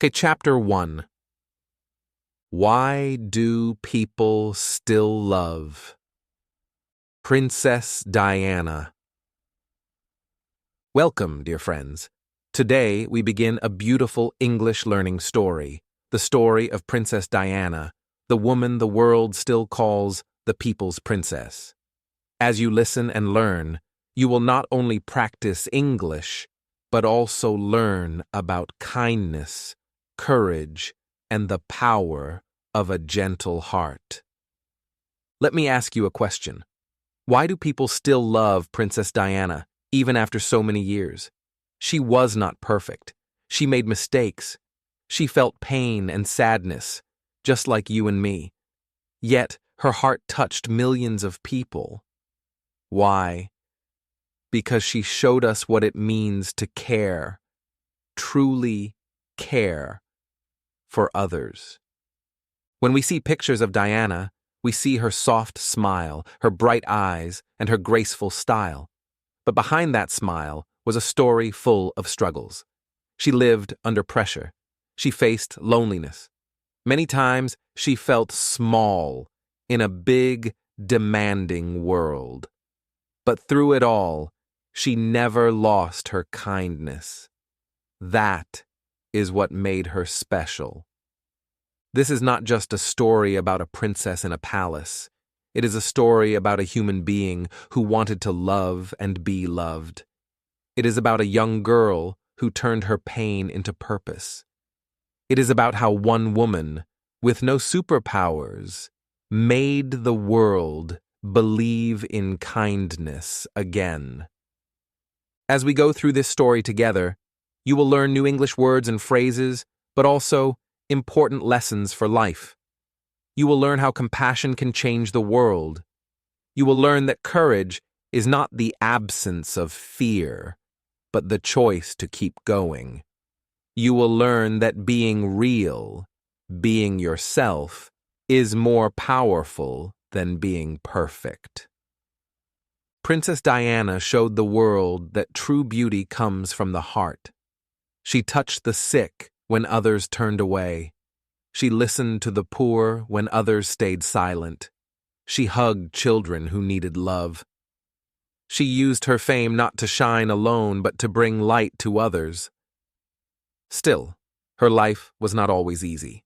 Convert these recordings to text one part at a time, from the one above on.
Okay, Chapter 1. Why do people still love Princess Diana? Welcome, dear friends. Today we begin a beautiful English learning story, the story of Princess Diana, the woman the world still calls the people's princess. As you listen and learn, you will not only practice English, but also learn about kindness, courage, and the power of a gentle heart. Let me ask you a question. Why do people still love Princess Diana, even after so many years? She was not perfect. She made mistakes. She felt pain and sadness, just like you and me. Yet, her heart touched millions of people. Why? Because she showed us what it means to care, truly care, for others. When we see pictures of Diana, we see her soft smile, her bright eyes, and her graceful style. But behind that smile was a story full of struggles. She lived under pressure. She faced loneliness. Many times she felt small in a big, demanding world. But through it all, she never lost her kindness. That is what made her special. This is not just a story about a princess in a palace. It is a story about a human being who wanted to love and be loved. It is about a young girl who turned her pain into purpose. It is about how one woman, with no superpowers, made the world believe in kindness again. As we go through this story together, you will learn new English words and phrases, but also important lessons for life. You will learn how compassion can change the world. You will learn that courage is not the absence of fear, but the choice to keep going. You will learn that being real, being yourself, is more powerful than being perfect. Princess Diana showed the world that true beauty comes from the heart. She touched the sick when others turned away. She listened to the poor when others stayed silent. She hugged children who needed love. She used her fame not to shine alone, but to bring light to others. Still, her life was not always easy.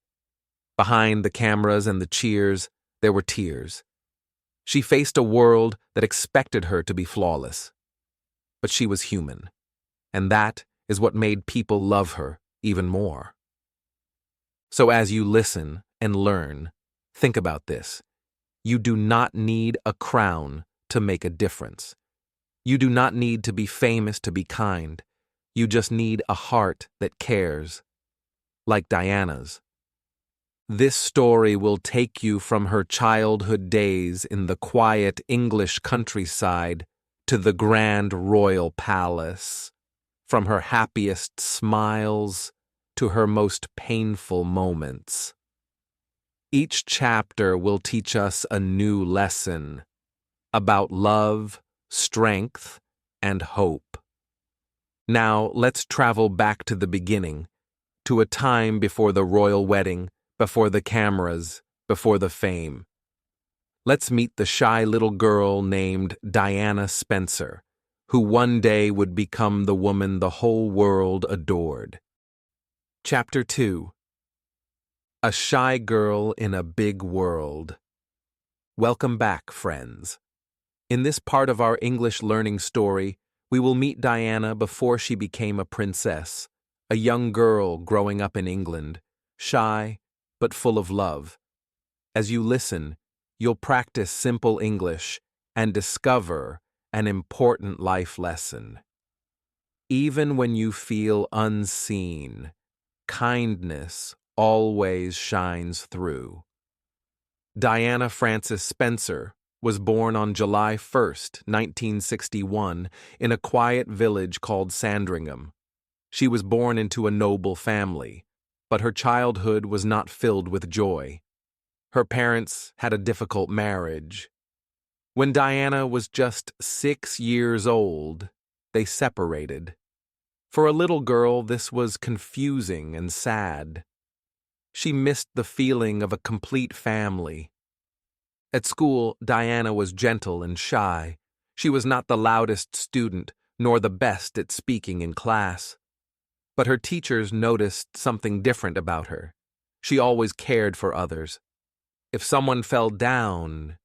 Behind the cameras and the cheers, there were tears. She faced a world that expected her to be flawless. But she was human, and that is what made people love her even more. So as you listen and learn, think about this. You do not need a crown to make a difference. You do not need to be famous to be kind. You just need a heart that cares, like Diana's. This story will take you from her childhood days in the quiet English countryside to the grand royal palace, from her happiest smiles to her most painful moments. Each chapter will teach us a new lesson about love, strength, and hope. Now let's travel back to the beginning, to a time before the royal wedding, before the cameras, before the fame. Let's meet the shy little girl named Diana Spencer, who one day would become the woman the whole world adored. Chapter 2. A Shy Girl in a Big World. Welcome back, friends. In this part of our English learning story, we will meet Diana before she became a princess, a young girl growing up in England, shy but full of love. As you listen, you'll practice simple English and discover an important life lesson. Even when you feel unseen, kindness always shines through. Diana Frances Spencer was born on July 1st, 1961, in a quiet village called Sandringham. She was born into a noble family, but her childhood was not filled with joy. Her parents had a difficult marriage. When Diana was just 6 years old, they separated. For a little girl, this was confusing and sad. She missed the feeling of a complete family. At school, Diana was gentle and shy. She was not the loudest student, nor the best at speaking in class. But her teachers noticed something different about her. She always cared for others. If someone fell down,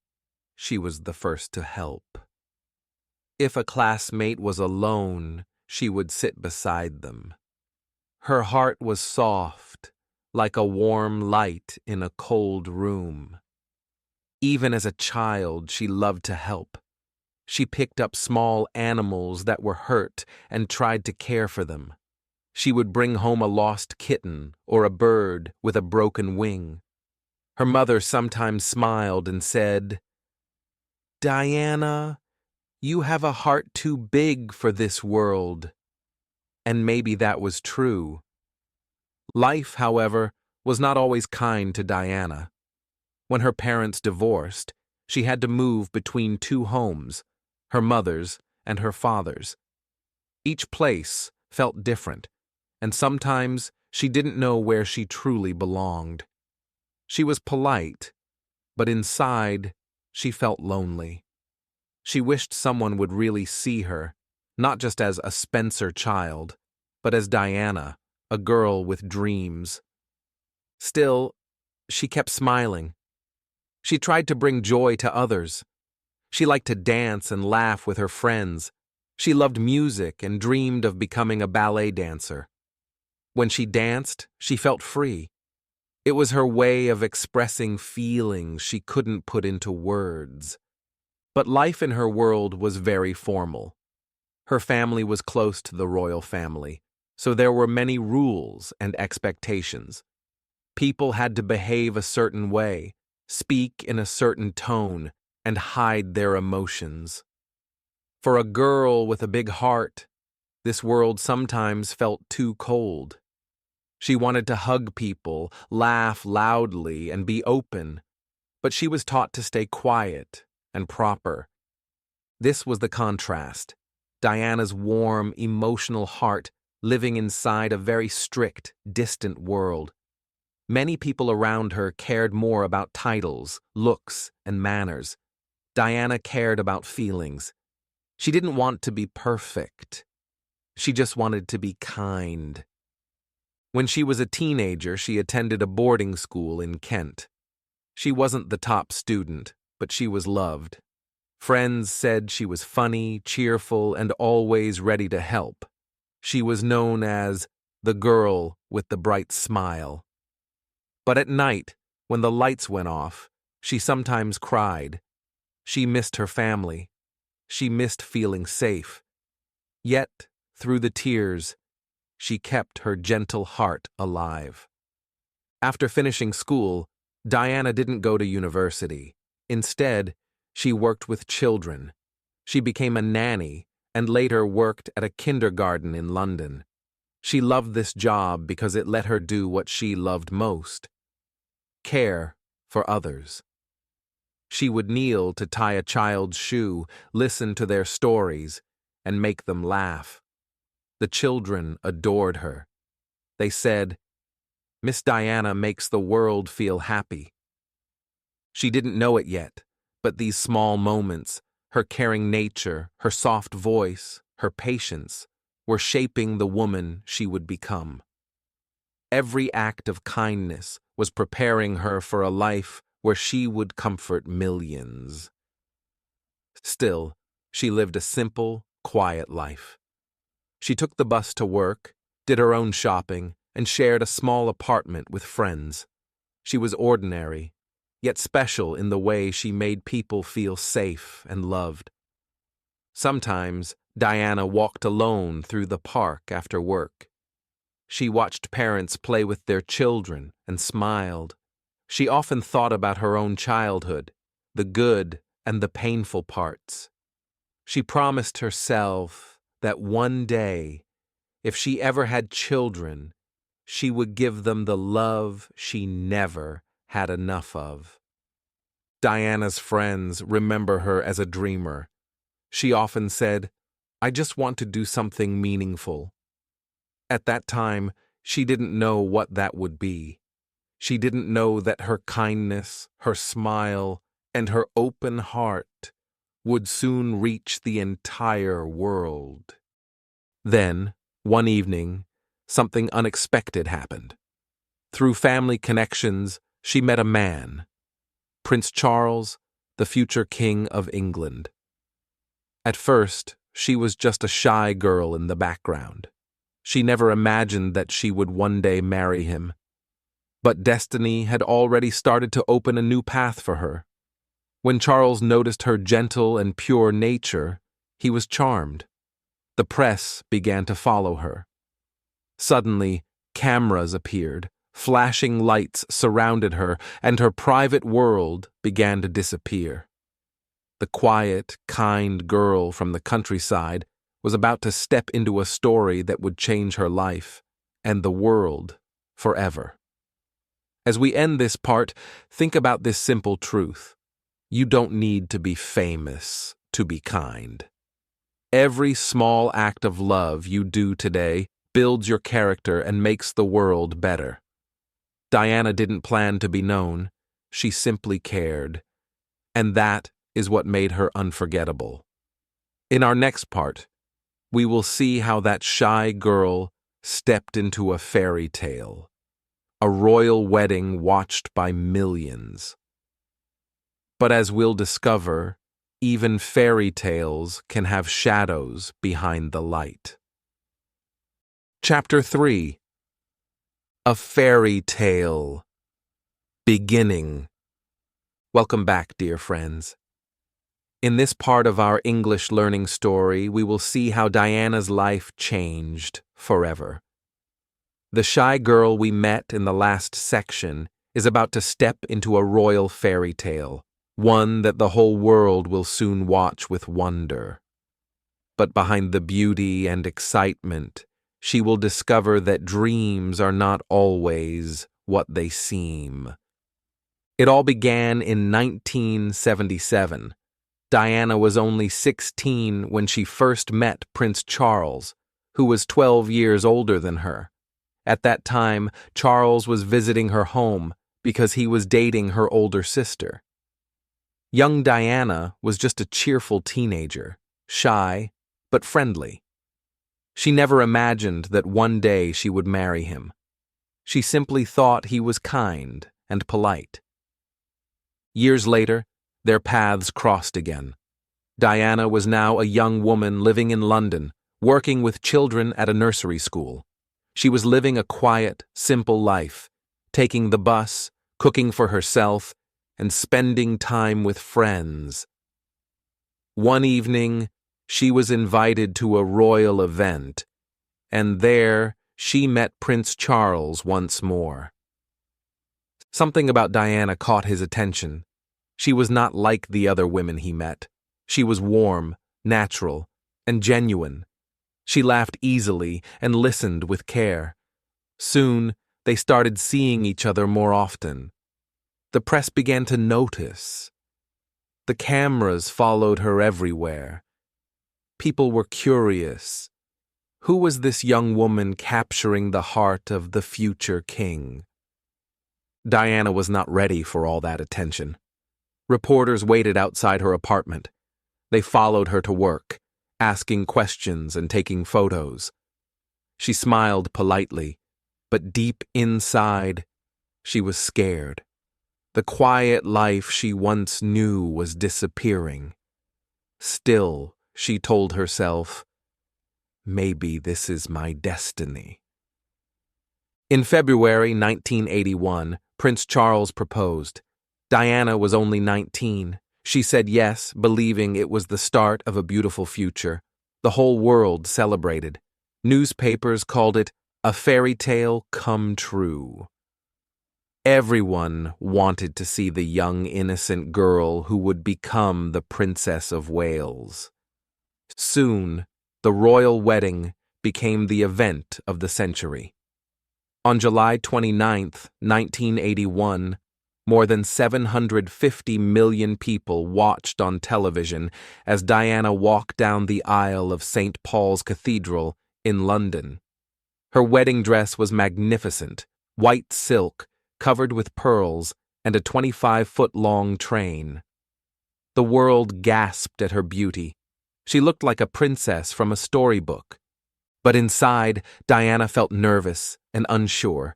she was the first to help. If a classmate was alone, she would sit beside them. Her heart was soft, like a warm light in a cold room. Even as a child, she loved to help. She picked up small animals that were hurt and tried to care for them. She would bring home a lost kitten or a bird with a broken wing. Her mother sometimes smiled and said, "Diana, you have a heart too big for this world." And maybe that was true. Life, however, was not always kind to Diana. When her parents divorced, she had to move between two homes, her mother's and her father's. Each place felt different, and sometimes she didn't know where she truly belonged. She was polite, but inside, she felt lonely. She wished someone would really see her, not just as a Spencer child, but as Diana, a girl with dreams. Still, she kept smiling. She tried to bring joy to others. She liked to dance and laugh with her friends. She loved music and dreamed of becoming a ballet dancer. When she danced, she felt free. It was her way of expressing feelings she couldn't put into words. But life in her world was very formal. Her family was close to the royal family, so there were many rules and expectations. People had to behave a certain way, speak in a certain tone, and hide their emotions. For a girl with a big heart, this world sometimes felt too cold. She wanted to hug people, laugh loudly, and be open, but she was taught to stay quiet and proper. This was the contrast. Diana's warm, emotional heart living inside a very strict, distant world. Many people around her cared more about titles, looks, and manners. Diana cared about feelings. She didn't want to be perfect. She just wanted to be kind. When she was a teenager, she attended a boarding school in Kent. She wasn't the top student, but she was loved. Friends said she was funny, cheerful, and always ready to help. She was known as the girl with the bright smile. But at night, when the lights went off, she sometimes cried. She missed her family. She missed feeling safe. Yet, through the tears, she kept her gentle heart alive. After finishing school, Diana didn't go to university. Instead, she worked with children. She became a nanny and later worked at a kindergarten in London. She loved this job because it let her do what she loved most: care for others. She would kneel to tie a child's shoe, listen to their stories, and make them laugh. The children adored her. They said, "Miss Diana makes the world feel happy." She didn't know it yet, but these small moments, her caring nature, her soft voice, her patience, were shaping the woman she would become. Every act of kindness was preparing her for a life where she would comfort millions. Still, she lived a simple, quiet life. She took the bus to work, did her own shopping, and shared a small apartment with friends. She was ordinary, yet special in the way she made people feel safe and loved. Sometimes, Diana walked alone through the park after work. She watched parents play with their children and smiled. She often thought about her own childhood, the good and the painful parts. She promised herself that one day, if she ever had children, she would give them the love she never had enough of. Diana's friends remember her as a dreamer. She often said, "I just want to do something meaningful." At that time, she didn't know what that would be. She didn't know that her kindness, her smile, and her open heart would soon reach the entire world. Then, one evening, something unexpected happened. Through family connections, she met a man, Prince Charles, the future King of England. At first, she was just a shy girl in the background. She never imagined that she would one day marry him. But destiny had already started to open a new path for her. When Charles noticed her gentle and pure nature, he was charmed. The press began to follow her. Suddenly, cameras appeared, flashing lights surrounded her, and her private world began to disappear. The quiet, kind girl from the countryside was about to step into a story that would change her life and the world forever. As we end this part, think about this simple truth. You don't need to be famous to be kind. Every small act of love you do today builds your character and makes the world better. Diana didn't plan to be known. She simply cared. And that is what made her unforgettable. In our next part, we will see how that shy girl stepped into a fairy tale, a royal wedding watched by millions. But as we'll discover, even fairy tales can have shadows behind the light. Chapter 3. A Fairy Tale. Beginning. Welcome back, dear friends. In this part of our English learning story, we will see how Diana's life changed forever. The shy girl we met in the last section is about to step into a royal fairy tale, one that the whole world will soon watch with wonder. But behind the beauty and excitement, she will discover that dreams are not always what they seem. It all began in 1977. Diana was only 16 when she first met Prince Charles, who was 12 years older than her. At that time, Charles was visiting her home because he was dating her older sister. Young Diana was just a cheerful teenager, shy but friendly. She never imagined that one day she would marry him. She simply thought he was kind and polite. Years later, their paths crossed again. Diana was now a young woman living in London, working with children at a nursery school. She was living a quiet, simple life, taking the bus, cooking for herself, and spending time with friends. One evening, she was invited to a royal event, and there she met Prince Charles once more. Something about Diana caught his attention. She was not like the other women he met. She was warm, natural, and genuine. She laughed easily and listened with care. Soon, they started seeing each other more often. The press began to notice. The cameras followed her everywhere. People were curious. Who was this young woman capturing the heart of the future king? Diana was not ready for all that attention. Reporters waited outside her apartment. They followed her to work, asking questions and taking photos. She smiled politely, but deep inside, she was scared. The quiet life she once knew was disappearing. Still, she told herself, maybe this is my destiny. In February 1981, Prince Charles proposed. Diana was only 19. She said yes, believing it was the start of a beautiful future. The whole world celebrated. Newspapers called it a fairy tale come true. Everyone wanted to see the young, innocent girl who would become the Princess of Wales. Soon, the royal wedding became the event of the century. On July 29, 1981, more than 750 million people watched on television as Diana walked down the aisle of St. Paul's Cathedral in London. Her wedding dress was magnificent, white silk, covered with pearls, and a 25-foot-long train. The world gasped at her beauty. She looked like a princess from a storybook. But inside, Diana felt nervous and unsure.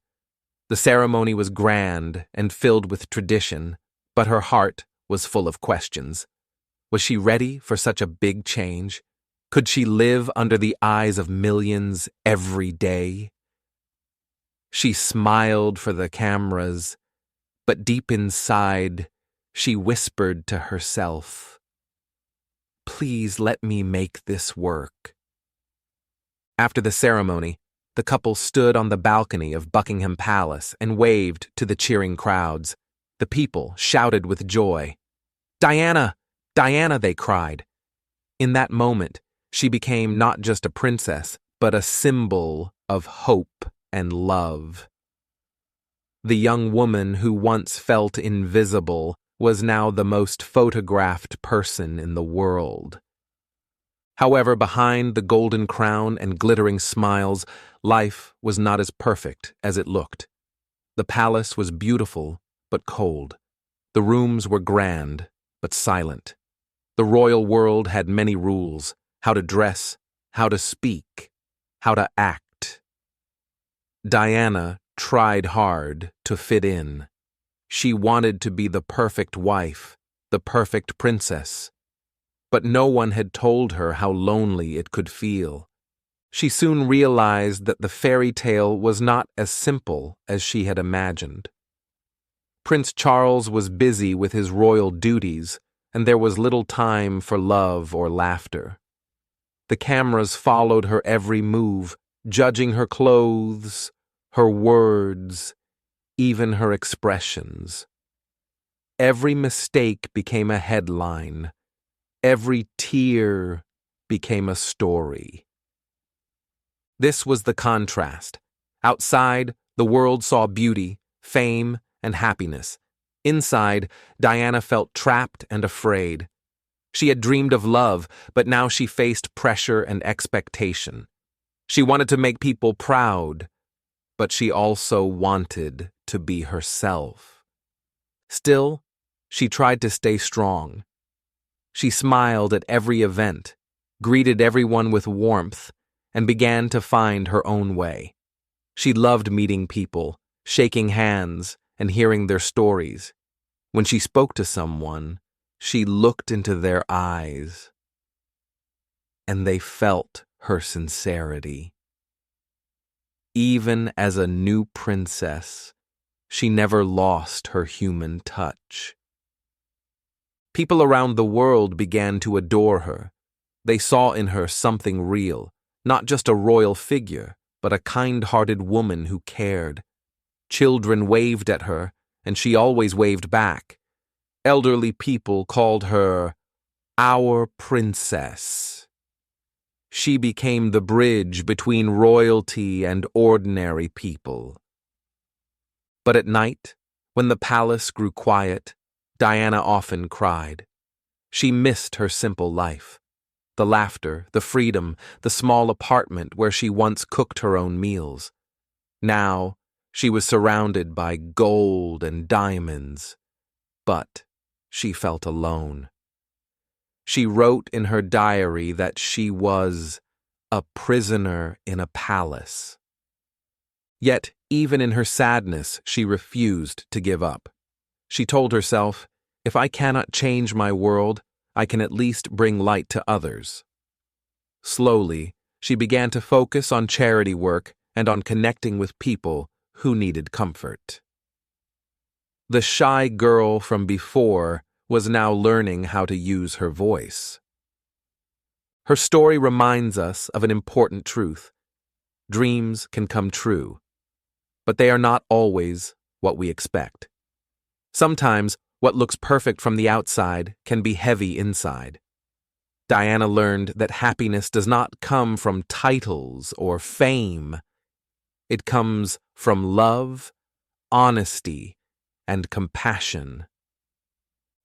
The ceremony was grand and filled with tradition, but her heart was full of questions. Was she ready for such a big change? Could she live under the eyes of millions every day? She smiled for the cameras, but deep inside, she whispered to herself, "Please let me make this work." After the ceremony, the couple stood on the balcony of Buckingham Palace and waved to the cheering crowds. The people shouted with joy. "Diana! Diana!" they cried. In that moment, she became not just a princess, but a symbol of hope and love. The young woman who once felt invisible was now the most photographed person in the world. However, behind the golden crown and glittering smiles, life was not as perfect as it looked. The palace was beautiful, but cold. The rooms were grand, but silent. The royal world had many rules: how to dress, how to speak, how to act. Diana tried hard to fit in. She wanted to be the perfect wife, the perfect princess. But no one had told her how lonely it could feel. She soon realized that the fairy tale was not as simple as she had imagined. Prince Charles was busy with his royal duties, and there was little time for love or laughter. The cameras followed her every move, judging her clothes, her words, even her expressions. Every mistake became a headline. Every tear became a story. This was the contrast. Outside, the world saw beauty, fame, and happiness. Inside, Diana felt trapped and afraid. She had dreamed of love, but now she faced pressure and expectation. She wanted to make people proud, but she also wanted to be herself. Still, she tried to stay strong. She smiled at every event, greeted everyone with warmth, and began to find her own way. She loved meeting people, shaking hands, and hearing their stories. When she spoke to someone, she looked into their eyes, and they felt her sincerity. Even as a new princess, she never lost her human touch. People around the world began to adore her. They saw in her something real, not just a royal figure, but a kind-hearted woman who cared. Children waved at her, and she always waved back. Elderly people called her our princess. She became the bridge between royalty and ordinary people. But at night, when the palace grew quiet, Diana often cried. She missed her simple life. The laughter, the freedom, the small apartment where she once cooked her own meals. Now, she was surrounded by gold and diamonds, but she felt alone. She wrote in her diary that she was a prisoner in a palace. Yet, even in her sadness, she refused to give up. She told herself, "If I cannot change my world, I can at least bring light to others." Slowly, she began to focus on charity work and on connecting with people who needed comfort. The shy girl from before was now learning how to use her voice. Her story reminds us of an important truth. Dreams can come true, but they are not always what we expect. Sometimes, what looks perfect from the outside can be heavy inside. Diana learned that happiness does not come from titles or fame. It comes from love, honesty, and compassion.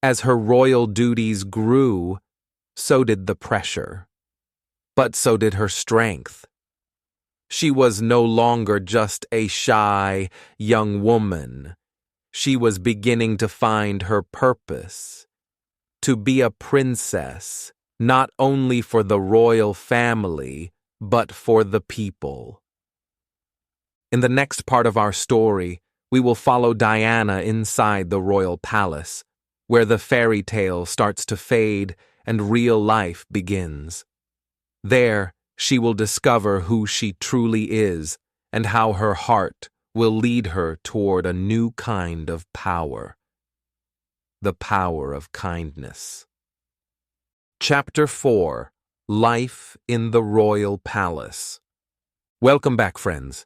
As her royal duties grew, so did the pressure. But so did her strength. She was no longer just a shy young woman. She was beginning to find her purpose. To be a princess, not only for the royal family, but for the people. In the next part of our story, we will follow Diana inside the royal palace, where the fairy tale starts to fade and real life begins. There, she will discover who she truly is and how her heart will lead her toward a new kind of power. The power of kindness. Chapter 4. Life in the Royal Palace. Welcome back, friends.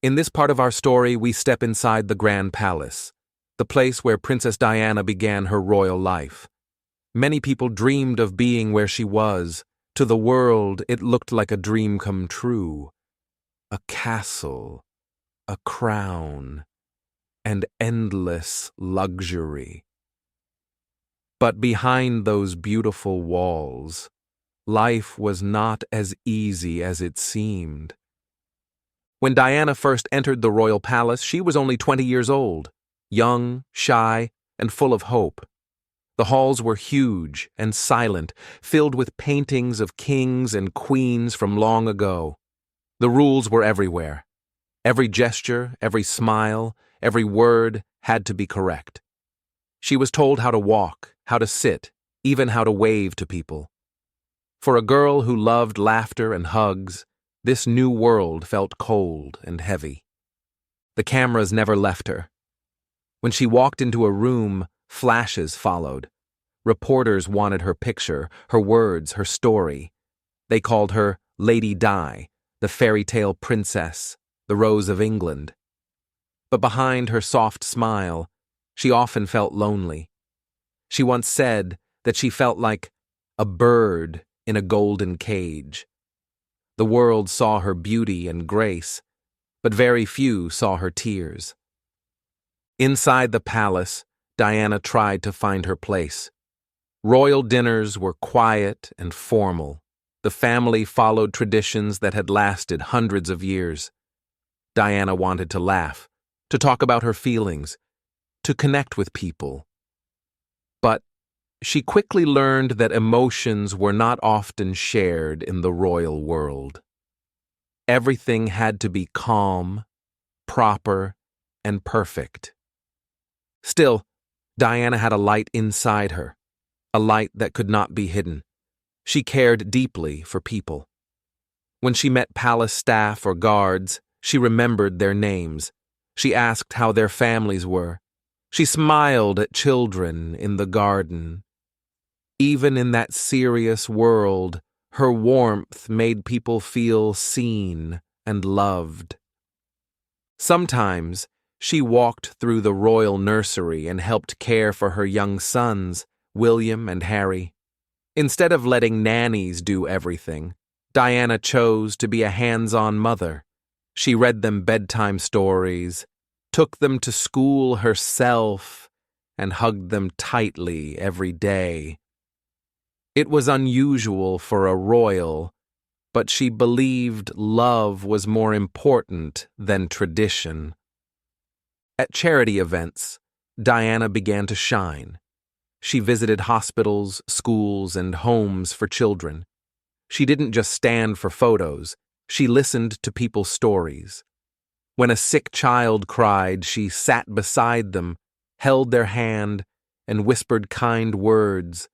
In this part of our story, we step inside the Grand Palace, the place where Princess Diana began her royal life. Many people dreamed of being where she was. To the world, it looked like a dream come true. A castle, a crown, and endless luxury. But behind those beautiful walls, life was not as easy as it seemed. When Diana first entered the royal palace, she was only 20 years old, young, shy, and full of hope. The halls were huge and silent, filled with paintings of kings and queens from long ago. The rules were everywhere. Every gesture, every smile, every word had to be correct. She was told how to walk, how to sit, even how to wave to people. For a girl who loved laughter and hugs, this new world felt cold and heavy. The cameras never left her. When she walked into a room, flashes followed. Reporters wanted her picture, her words, her story. They called her Lady Di, the fairy tale princess, the Rose of England. But behind her soft smile, she often felt lonely. She once said that she felt like a bird in a golden cage. The world saw her beauty and grace, but very few saw her tears. Inside the palace, Diana tried to find her place. Royal dinners were quiet and formal. The family followed traditions that had lasted hundreds of years. Diana wanted to laugh, to talk about her feelings, to connect with people. But she quickly learned that emotions were not often shared in the royal world. Everything had to be calm, proper, and perfect. Still, Diana had a light inside her, a light that could not be hidden. She cared deeply for people. When she met palace staff or guards, she remembered their names. She asked how their families were. She smiled at children in the garden. Even in that serious world, her warmth made people feel seen and loved. Sometimes, she walked through the royal nursery and helped care for her young sons, William and Harry. Instead of letting nannies do everything, Diana chose to be a hands-on mother. She read them bedtime stories, took them to school herself, and hugged them tightly every day. It was unusual for a royal, but she believed love was more important than tradition. At charity events, Diana began to shine. She visited hospitals, schools, and homes for children. She didn't just stand for photos, she listened to people's stories. When a sick child cried, she sat beside them, held their hand, and whispered kind words.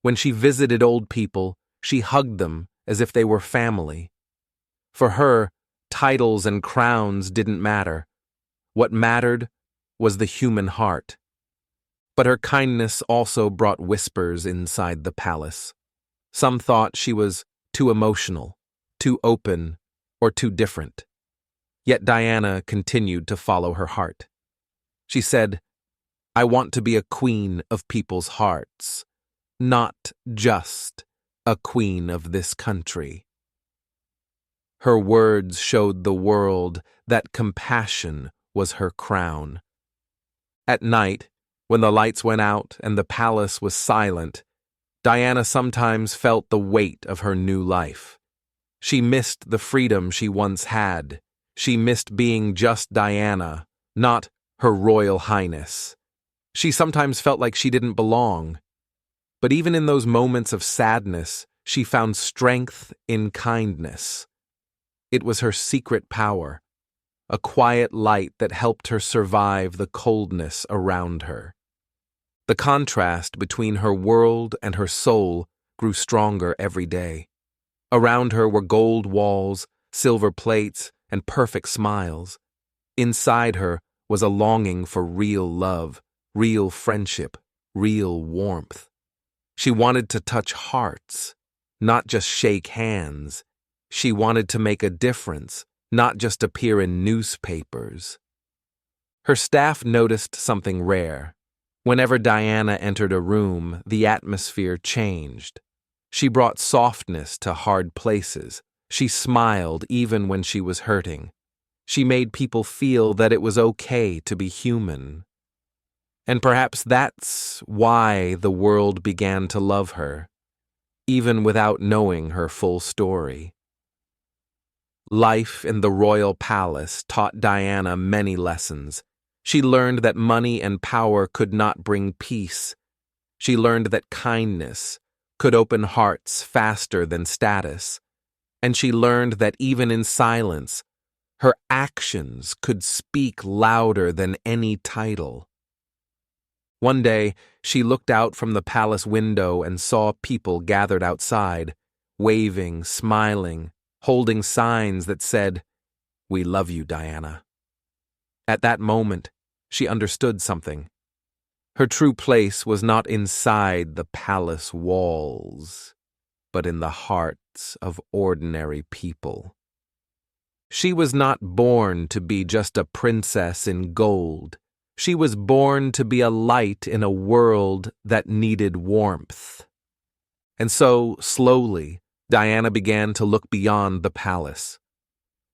When she visited old people, she hugged them as if they were family. For her, titles and crowns didn't matter. What mattered was the human heart. But her kindness also brought whispers inside the palace. Some thought she was too emotional, too open, or too different. Yet Diana continued to follow her heart. She said, "I want to be a queen of people's hearts, not just a queen of this country." Her words showed the world that compassion was her crown. At night, when the lights went out and the palace was silent, Diana sometimes felt the weight of her new life. She missed the freedom she once had. She missed being just Diana, not Her Royal Highness. She sometimes felt like she didn't belong. But even in those moments of sadness, she found strength in kindness. It was her secret power, a quiet light that helped her survive the coldness around her. The contrast between her world and her soul grew stronger every day. Around her were gold walls, silver plates, and perfect smiles. Inside her was a longing for real love, real friendship, real warmth. She wanted to touch hearts, not just shake hands. She wanted to make a difference, not just appear in newspapers. Her staff noticed something rare. Whenever Diana entered a room, the atmosphere changed. She brought softness to hard places. She smiled even when she was hurting. She made people feel that it was okay to be human. And perhaps that's why the world began to love her, even without knowing her full story. Life in the royal palace taught Diana many lessons. She learned that money and power could not bring peace. She learned that kindness could open hearts faster than status. And she learned that even in silence, her actions could speak louder than any title. One day, she looked out from the palace window and saw people gathered outside, waving, smiling, holding signs that said, "We love you, Diana." At that moment, she understood something. Her true place was not inside the palace walls, but in the hearts of ordinary people. She was not born to be just a princess in gold. She was born to be a light in a world that needed warmth. And so, slowly, Diana began to look beyond the palace.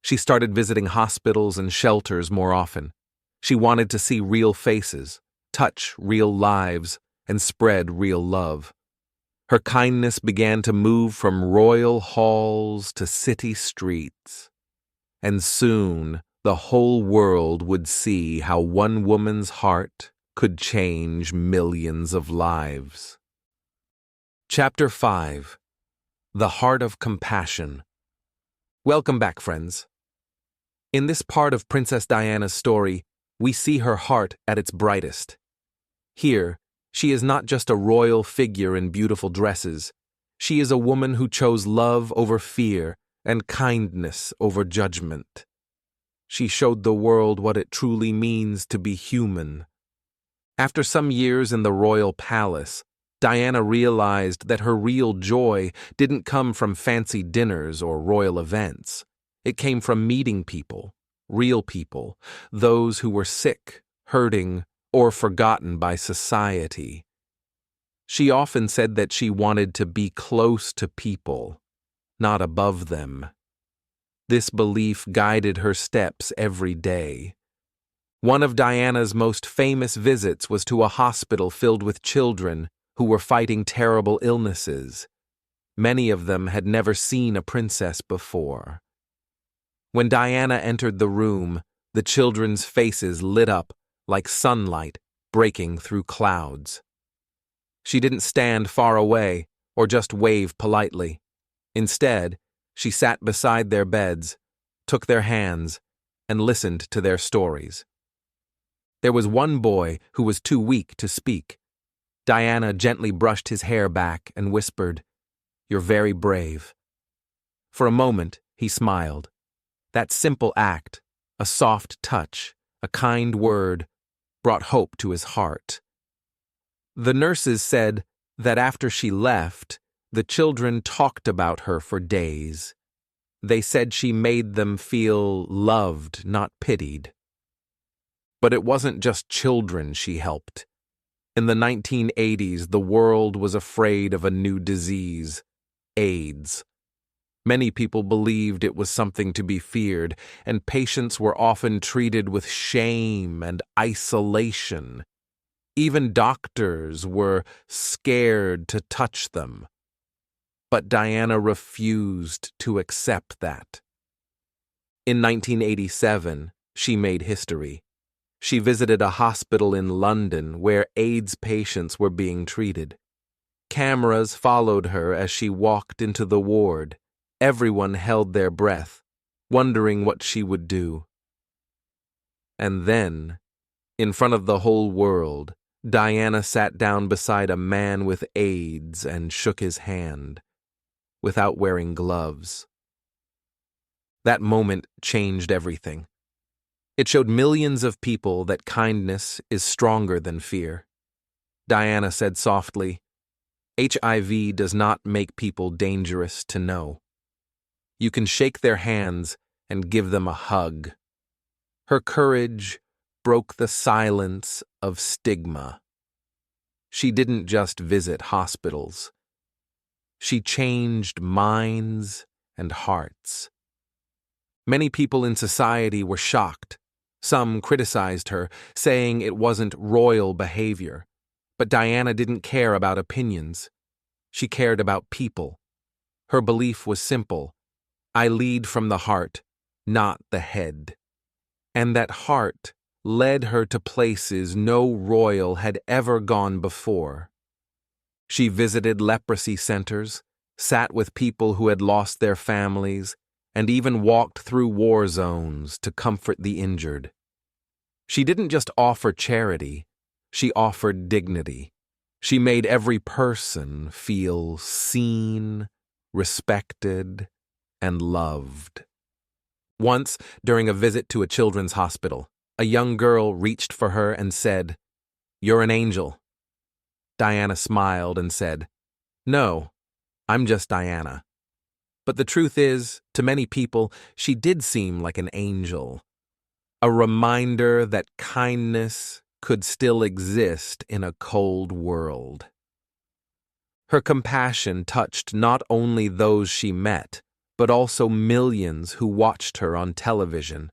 She started visiting hospitals and shelters more often. She wanted to see real faces, touch real lives, and spread real love. Her kindness began to move from royal halls to city streets. And soon, the whole world would see how one woman's heart could change millions of lives. Chapter 5. The Heart of Compassion. Welcome back, friends. In this part of Princess Diana's story, we see her heart at its brightest. Here, she is not just a royal figure in beautiful dresses. She is a woman who chose love over fear and kindness over judgment. She showed the world what it truly means to be human. After some years in the royal palace, Diana realized that her real joy didn't come from fancy dinners or royal events. It came from meeting people, real people, those who were sick, hurting, or forgotten by society. She often said that she wanted to be close to people, not above them. This belief guided her steps every day. One of Diana's most famous visits was to a hospital filled with children who were fighting terrible illnesses. Many of them had never seen a princess before. When Diana entered the room, the children's faces lit up like sunlight breaking through clouds. She didn't stand far away or just wave politely. Instead, she sat beside their beds, took their hands, and listened to their stories. There was one boy who was too weak to speak. Diana gently brushed his hair back and whispered, "You're very brave." For a moment, he smiled. That simple act, a soft touch, a kind word, brought hope to his heart. The nurses said that after she left, the children talked about her for days. They said she made them feel loved, not pitied. But it wasn't just children she helped. In the 1980s, the world was afraid of a new disease, AIDS. Many people believed it was something to be feared, and patients were often treated with shame and isolation. Even doctors were scared to touch them. But Diana refused to accept that. In 1987, she made history. She visited a hospital in London where AIDS patients were being treated. Cameras followed her as she walked into the ward. Everyone held their breath, wondering what she would do. And then, in front of the whole world, Diana sat down beside a man with AIDS and shook his hand, without wearing gloves. That moment changed everything. It showed millions of people that kindness is stronger than fear. Diana said softly, "HIV does not make people dangerous to know. You can shake their hands and give them a hug." Her courage broke the silence of stigma. She didn't just visit hospitals. She changed minds and hearts. Many people in society were shocked. Some criticized her, saying it wasn't royal behavior. But Diana didn't care about opinions. She cared about people. Her belief was simple: I lead from the heart, not the head. And that heart led her to places no royal had ever gone before. She visited leprosy centers, sat with people who had lost their families, and even walked through war zones to comfort the injured. She didn't just offer charity, she offered dignity. She made every person feel seen, respected, and loved. Once, during a visit to a children's hospital, a young girl reached for her and said, "You're an angel." Diana smiled and said, "No, I'm just Diana." But the truth is, to many people, she did seem like an angel. A reminder that kindness could still exist in a cold world. Her compassion touched not only those she met, but also millions who watched her on television.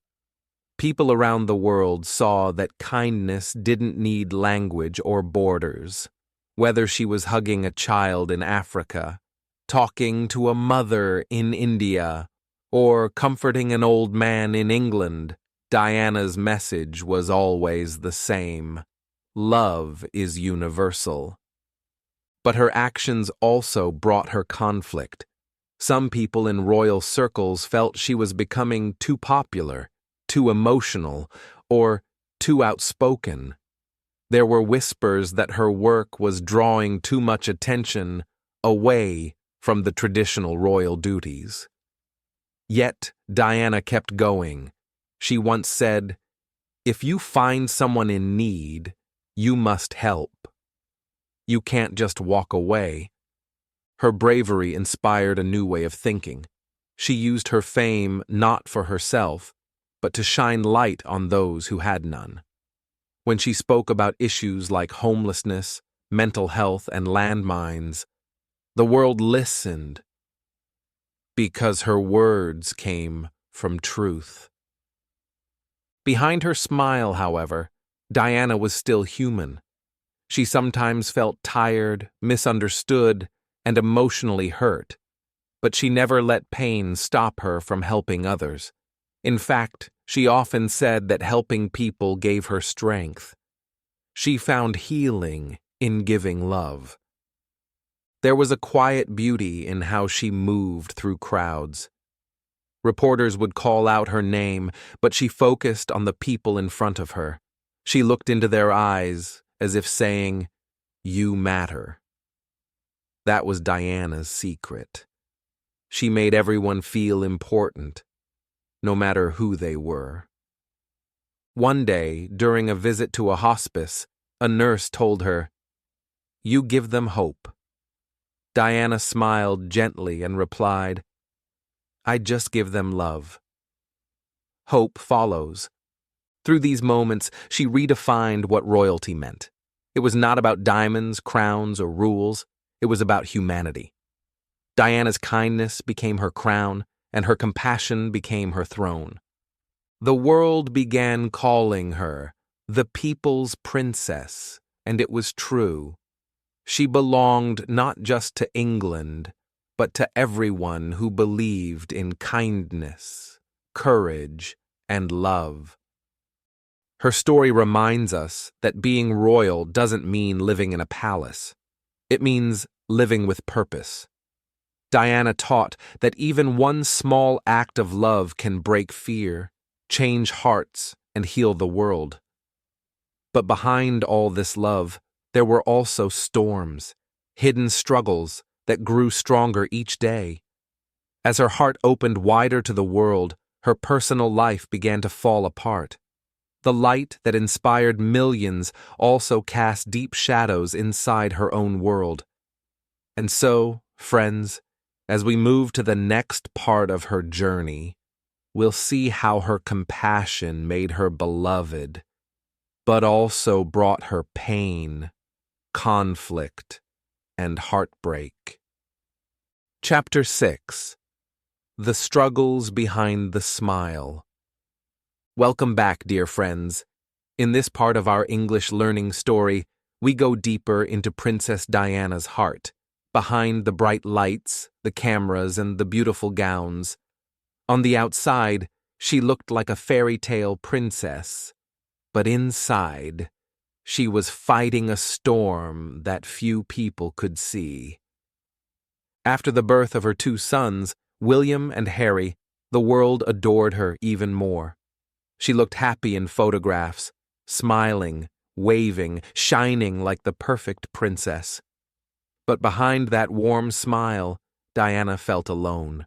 People around the world saw that kindness didn't need language or borders. Whether she was hugging a child in Africa, talking to a mother in India, or comforting an old man in England, Diana's message was always the same: love is universal. But her actions also brought her conflict. Some people in royal circles felt she was becoming too popular, too emotional, or too outspoken. There were whispers that her work was drawing too much attention away from the traditional royal duties. Yet Diana kept going. She once said, "If you find someone in need, you must help. You can't just walk away." Her bravery inspired a new way of thinking. She used her fame not for herself, but to shine light on those who had none. When she spoke about issues like homelessness, mental health, and landmines, the world listened because her words came from truth. Behind her smile, however, Diana was still human. She sometimes felt tired, misunderstood, and emotionally hurt, but she never let pain stop her from helping others. In fact, she often said that helping people gave her strength. She found healing in giving love. There was a quiet beauty in how she moved through crowds. Reporters would call out her name, but she focused on the people in front of her. She looked into their eyes as if saying, "You matter." That was Diana's secret. She made everyone feel important, no matter who they were. One day, during a visit to a hospice, a nurse told her, "You give them hope." Diana smiled gently and replied, "I just give them love." Hope follows. Through these moments, she redefined what royalty meant. It was not about diamonds, crowns, or rules. It was about humanity. Diana's kindness became her crown, and her compassion became her throne. The world began calling her the People's Princess, and it was true. She belonged not just to England, but to everyone who believed in kindness, courage, and love. Her story reminds us that being royal doesn't mean living in a palace. It means living with purpose. Diana taught that even one small act of love can break fear, change hearts, and heal the world. But behind all this love, there were also storms, hidden struggles that grew stronger each day. As her heart opened wider to the world, her personal life began to fall apart. The light that inspired millions also cast deep shadows inside her own world. And so, friends, as we move to the next part of her journey, we'll see how her compassion made her beloved, but also brought her pain, conflict, and heartbreak. Chapter 6. The Struggles Behind the Smile. Welcome back, dear friends. In this part of our English learning story, we go deeper into Princess Diana's heart, behind the bright lights, the cameras, and the beautiful gowns. On the outside, she looked like a fairy tale princess, but inside, she was fighting a storm that few people could see. After the birth of her two sons, William and Harry, the world adored her even more. She looked happy in photographs, smiling, waving, shining like the perfect princess. But behind that warm smile, Diana felt alone.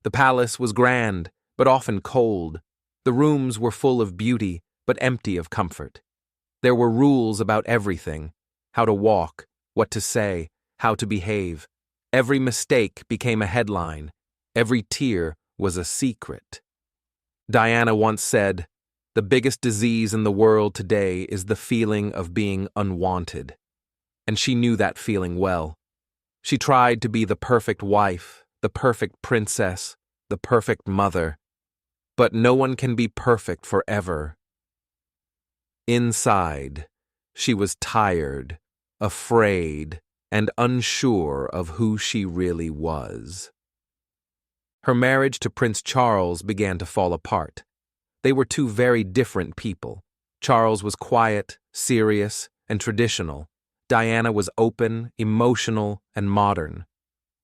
The palace was grand, but often cold. The rooms were full of beauty, but empty of comfort. There were rules about everything: how to walk, what to say, how to behave. Every mistake became a headline. Every tear was a secret. Diana once said, "The biggest disease in the world today is the feeling of being unwanted." And she knew that feeling well. She tried to be the perfect wife, the perfect princess, the perfect mother. But no one can be perfect forever. Inside, she was tired, afraid, and unsure of who she really was. Her marriage to Prince Charles began to fall apart. They were two very different people. Charles was quiet, serious, and traditional. Diana was open, emotional, and modern.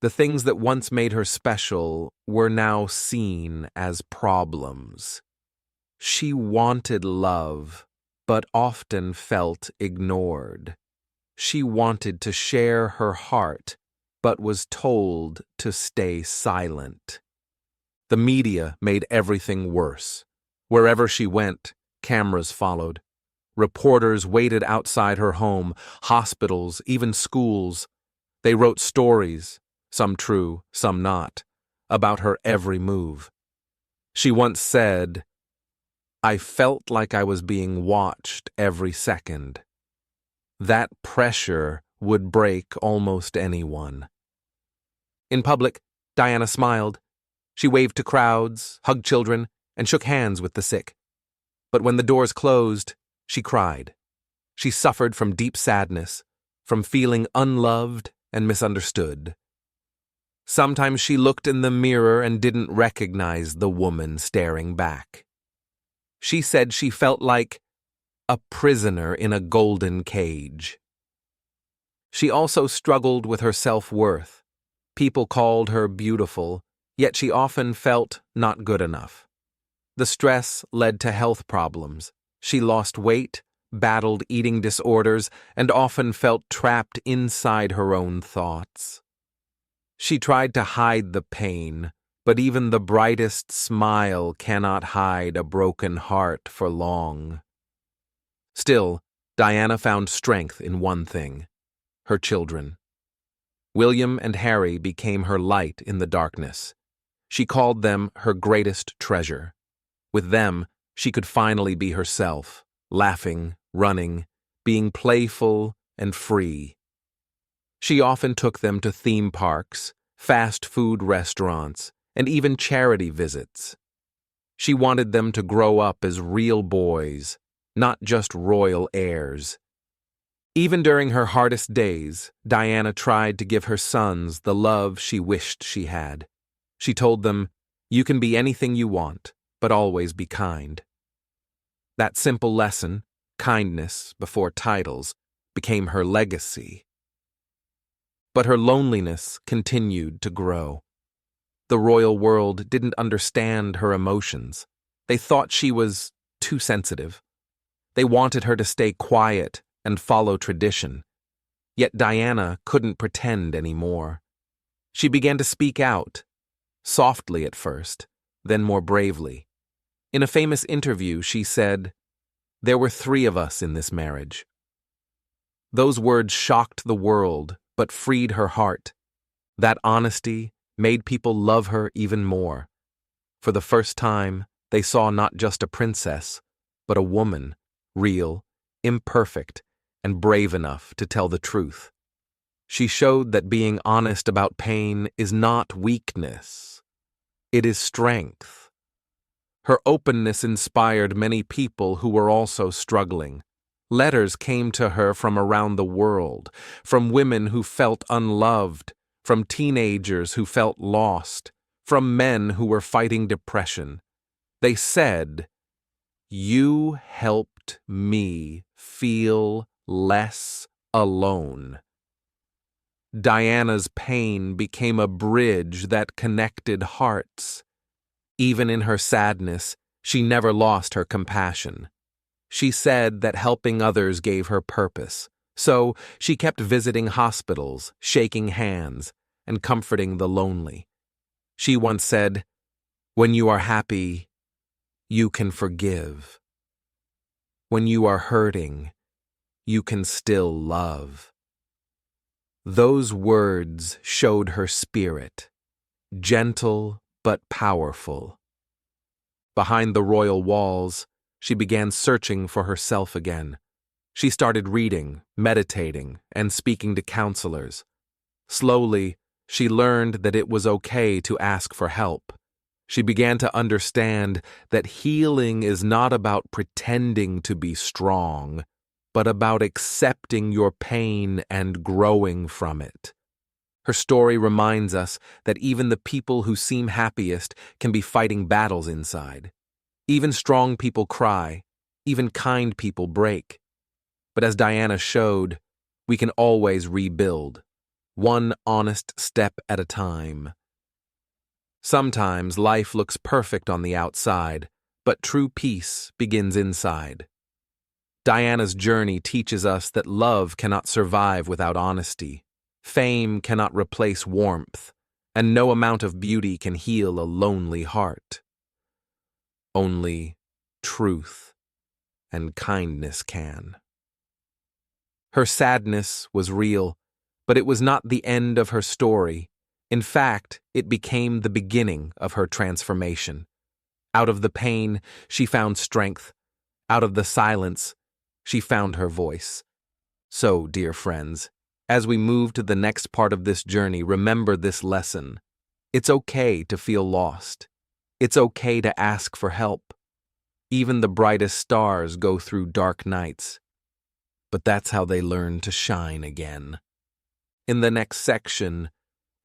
The things that once made her special were now seen as problems. She wanted love, but often felt ignored. She wanted to share her heart, but was told to stay silent. The media made everything worse. Wherever she went, cameras followed. Reporters waited outside her home, hospitals, even schools. They wrote stories, some true, some not, about her every move. She once said, "I felt like I was being watched every second." That pressure would break almost anyone. In public, Diana smiled. She waved to crowds, hugged children, and shook hands with the sick. But when the doors closed, she cried. She suffered from deep sadness, from feeling unloved and misunderstood. Sometimes she looked in the mirror and didn't recognize the woman staring back. She said she felt like a prisoner in a golden cage. She also struggled with her self-worth. People called her beautiful, yet she often felt not good enough. The stress led to health problems. She lost weight, battled eating disorders, and often felt trapped inside her own thoughts. She tried to hide the pain, but even the brightest smile cannot hide a broken heart for long. Still, Diana found strength in one thing: her children. William and Harry became her light in the darkness. She called them her greatest treasure. With them, she could finally be herself, laughing, running, being playful and free. She often took them to theme parks, fast food restaurants, and even charity visits. She wanted them to grow up as real boys, not just royal heirs. Even during her hardest days, Diana tried to give her sons the love she wished she had. She told them, "You can be anything you want, but always be kind." That simple lesson, kindness before titles, became her legacy. But her loneliness continued to grow. The royal world didn't understand her emotions. They thought she was too sensitive. They wanted her to stay quiet and follow tradition. Yet Diana couldn't pretend anymore. She began to speak out, softly at first, then more bravely. In a famous interview, she said, "There were 3 of us in this marriage." Those words shocked the world, but freed her heart. That honesty made people love her even more. For the first time, they saw not just a princess, but a woman, real, imperfect, and brave enough to tell the truth. She showed that being honest about pain is not weakness. It is strength. Her openness inspired many people who were also struggling. Letters came to her from around the world, from women who felt unloved, from teenagers who felt lost, from men who were fighting depression. They said, "You helped me feel less alone." Diana's pain became a bridge that connected hearts. Even in her sadness, she never lost her compassion. She said that helping others gave her purpose, so she kept visiting hospitals, shaking hands, and comforting the lonely. She once said, "When you are happy, you can forgive. When you are hurting, you can still love." Those words showed her spirit, gentle but powerful. Behind the royal walls, she began searching for herself again. She started reading, meditating, and speaking to counselors. Slowly, she learned that it was okay to ask for help. She began to understand that healing is not about pretending to be strong, but about accepting your pain and growing from it. Her story reminds us that even the people who seem happiest can be fighting battles inside. Even strong people cry, even kind people break. But as Diana showed, we can always rebuild, one honest step at a time. Sometimes life looks perfect on the outside, but true peace begins inside. Diana's journey teaches us that love cannot survive without honesty, fame cannot replace warmth, and no amount of beauty can heal a lonely heart. Only truth and kindness can. Her sadness was real, but it was not the end of her story. In fact, it became the beginning of her transformation. Out of the pain, she found strength. Out of the silence, she found her voice. So, dear friends, as we move to the next part of this journey, remember this lesson. It's okay to feel lost. It's okay to ask for help. Even the brightest stars go through dark nights. But that's how they learn to shine again. In the next section,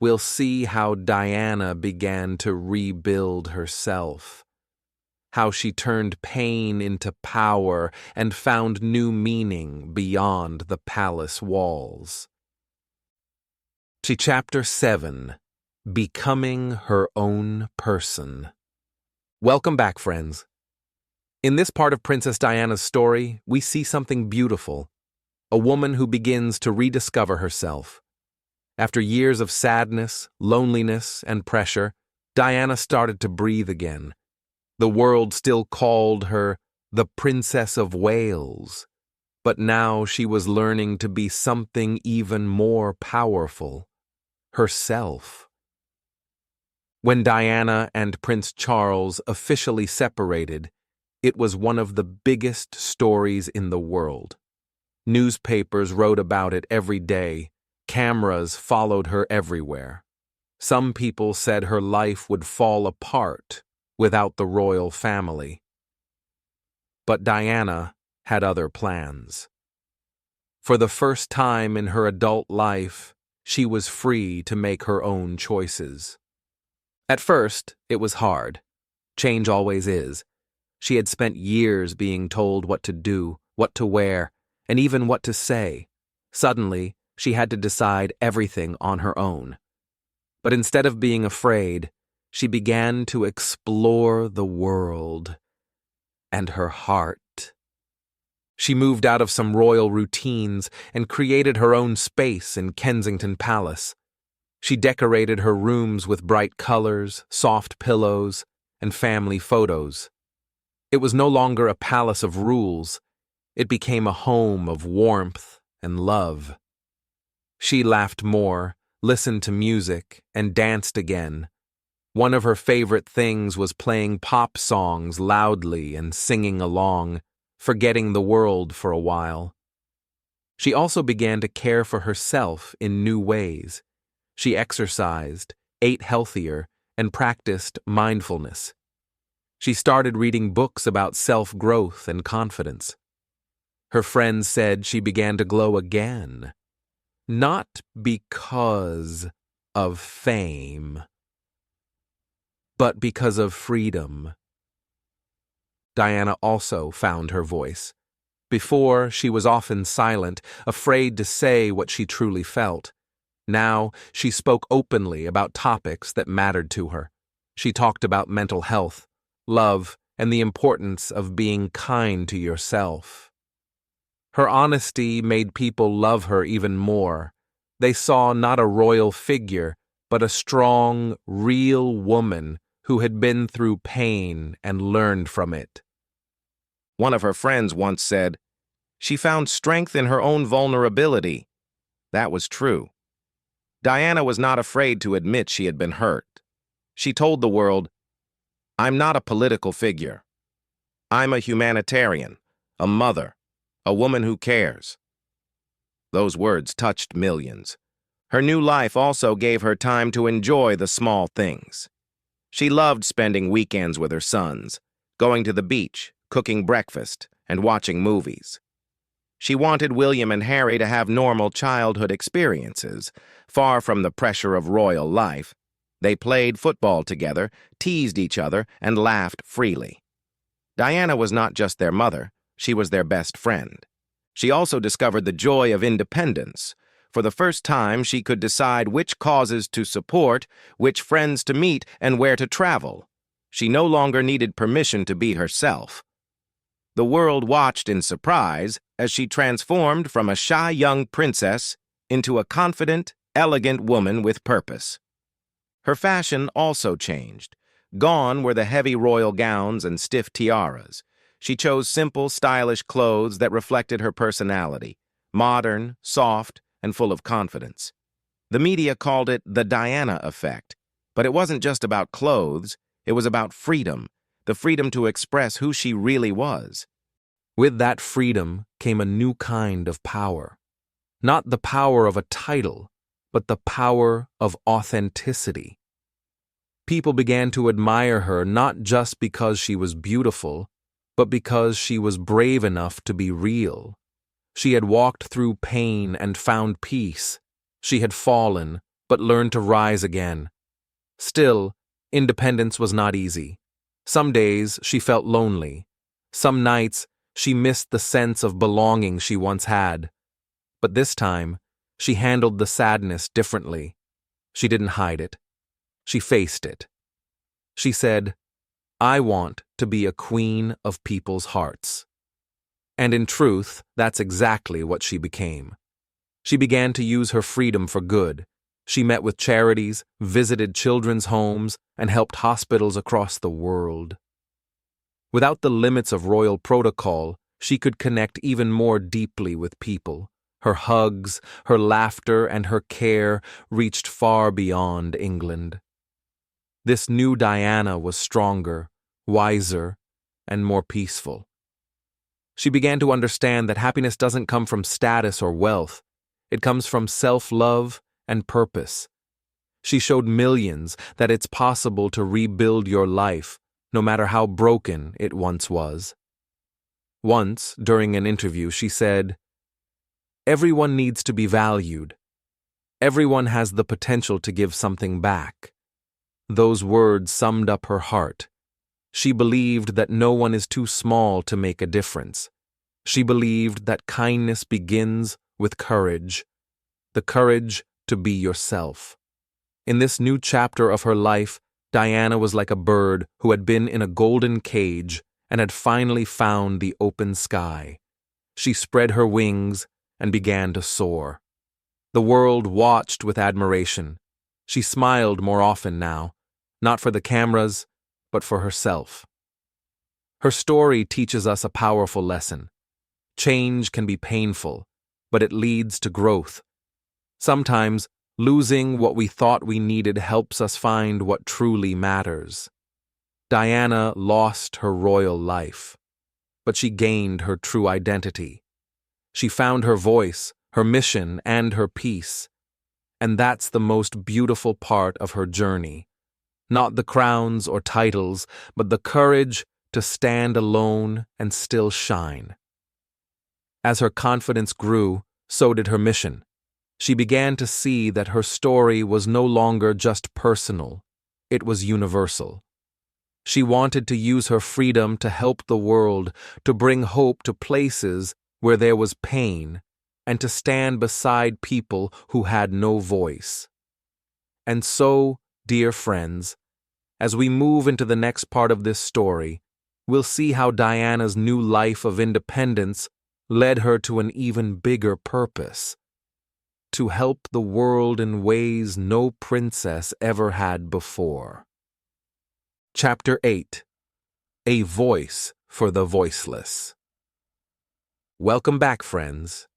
we'll see how Diana began to rebuild herself, how she turned pain into power and found new meaning beyond the palace walls. Chapter 7, Becoming Her Own Person. Welcome back, friends. In this part of Princess Diana's story, we see something beautiful, a woman who begins to rediscover herself. After years of sadness, loneliness, and pressure, Diana started to breathe again. The world still called her the Princess of Wales, but now she was learning to be something even more powerful, herself. When Diana and Prince Charles officially separated, it was one of the biggest stories in the world. Newspapers wrote about it every day. Cameras followed her everywhere. Some people said her life would fall apart without the royal family. But Diana had other plans. For the first time in her adult life, she was free to make her own choices. At first, it was hard. Change always is. She had spent years being told what to do, what to wear, and even what to say. Suddenly, she had to decide everything on her own. But instead of being afraid, she began to explore the world and her heart. She moved out of some royal routines and created her own space in Kensington Palace. She decorated her rooms with bright colors, soft pillows, and family photos. It was no longer a palace of rules. It became a home of warmth and love. She laughed more, listened to music, and danced again. One of her favorite things was playing pop songs loudly and singing along, forgetting the world for a while. She also began to care for herself in new ways. She exercised, ate healthier, and practiced mindfulness. She started reading books about self-growth and confidence. Her friends said she began to glow again, not because of fame, but because of freedom. Diana also found her voice. Before, she was often silent, afraid to say what she truly felt. Now, she spoke openly about topics that mattered to her. She talked about mental health, love, and the importance of being kind to yourself. Her honesty made people love her even more. They saw not a royal figure, but a strong, real woman who had been through pain and learned from it. One of her friends once said, "She found strength in her own vulnerability." That was true. Diana was not afraid to admit she had been hurt. She told the world, "I'm not a political figure. I'm a humanitarian, a mother, a woman who cares." Those words touched millions. Her new life also gave her time to enjoy the small things. She loved spending weekends with her sons, going to the beach, cooking breakfast, and watching movies. She wanted William and Harry to have normal childhood experiences, far from the pressure of royal life. They played football together, teased each other, and laughed freely. Diana was not just their mother, she was their best friend. She also discovered the joy of independence. For the first time, she could decide which causes to support, which friends to meet, and where to travel. She no longer needed permission to be herself. The world watched in surprise as she transformed from a shy young princess into a confident, elegant woman with purpose. Her fashion also changed. Gone were the heavy royal gowns and stiff tiaras. She chose simple, stylish clothes that reflected her personality, modern, soft, and full of confidence. The media called it the Diana effect, but it wasn't just about clothes, it was about freedom, the freedom to express who she really was. With that freedom came a new kind of power. Not the power of a title, but the power of authenticity. People began to admire her not just because she was beautiful, but because she was brave enough to be real. She had walked through pain and found peace. She had fallen, but learned to rise again. Still, independence was not easy. Some days she felt lonely. Some nights she missed the sense of belonging she once had. But this time, she handled the sadness differently. She didn't hide it. She faced it. She said, "I want to be a queen of people's hearts." And in truth, that's exactly what she became. She began to use her freedom for good. She met with charities, visited children's homes, and helped hospitals across the world. Without the limits of royal protocol, she could connect even more deeply with people. Her hugs, her laughter, and her care reached far beyond England. This new Diana was stronger, wiser, and more peaceful. She began to understand that happiness doesn't come from status or wealth. It comes from self-love and purpose. She showed millions that it's possible to rebuild your life, no matter how broken it once was. Once, during an interview, she said, Everyone needs to be valued. Everyone has the potential to give something back. Those words summed up her heart. She believed that no one is too small to make a difference. She believed that kindness begins with courage, the courage to be yourself. In this new chapter of her life, Diana was like a bird who had been in a golden cage and had finally found the open sky. She spread her wings and began to soar. The world watched with admiration. She smiled more often now, not for the cameras, but for herself. Her story teaches us a powerful lesson. Change can be painful, but it leads to growth. Sometimes, losing what we thought we needed helps us find what truly matters. Diana lost her royal life, but she gained her true identity. She found her voice, her mission, and her peace. And that's the most beautiful part of her journey. Not the crowns or titles, but the courage to stand alone and still shine. As her confidence grew, so did her mission. She began to see that her story was no longer just personal, it was universal. She wanted to use her freedom to help the world, to bring hope to places where there was pain, and to stand beside people who had no voice. And so, dear friends, as we move into the next part of this story, we'll see how Diana's new life of independence led her to an even bigger purpose: to help the world in ways no princess ever had before. Chapter 8: A Voice for the Voiceless. Welcome back, friends.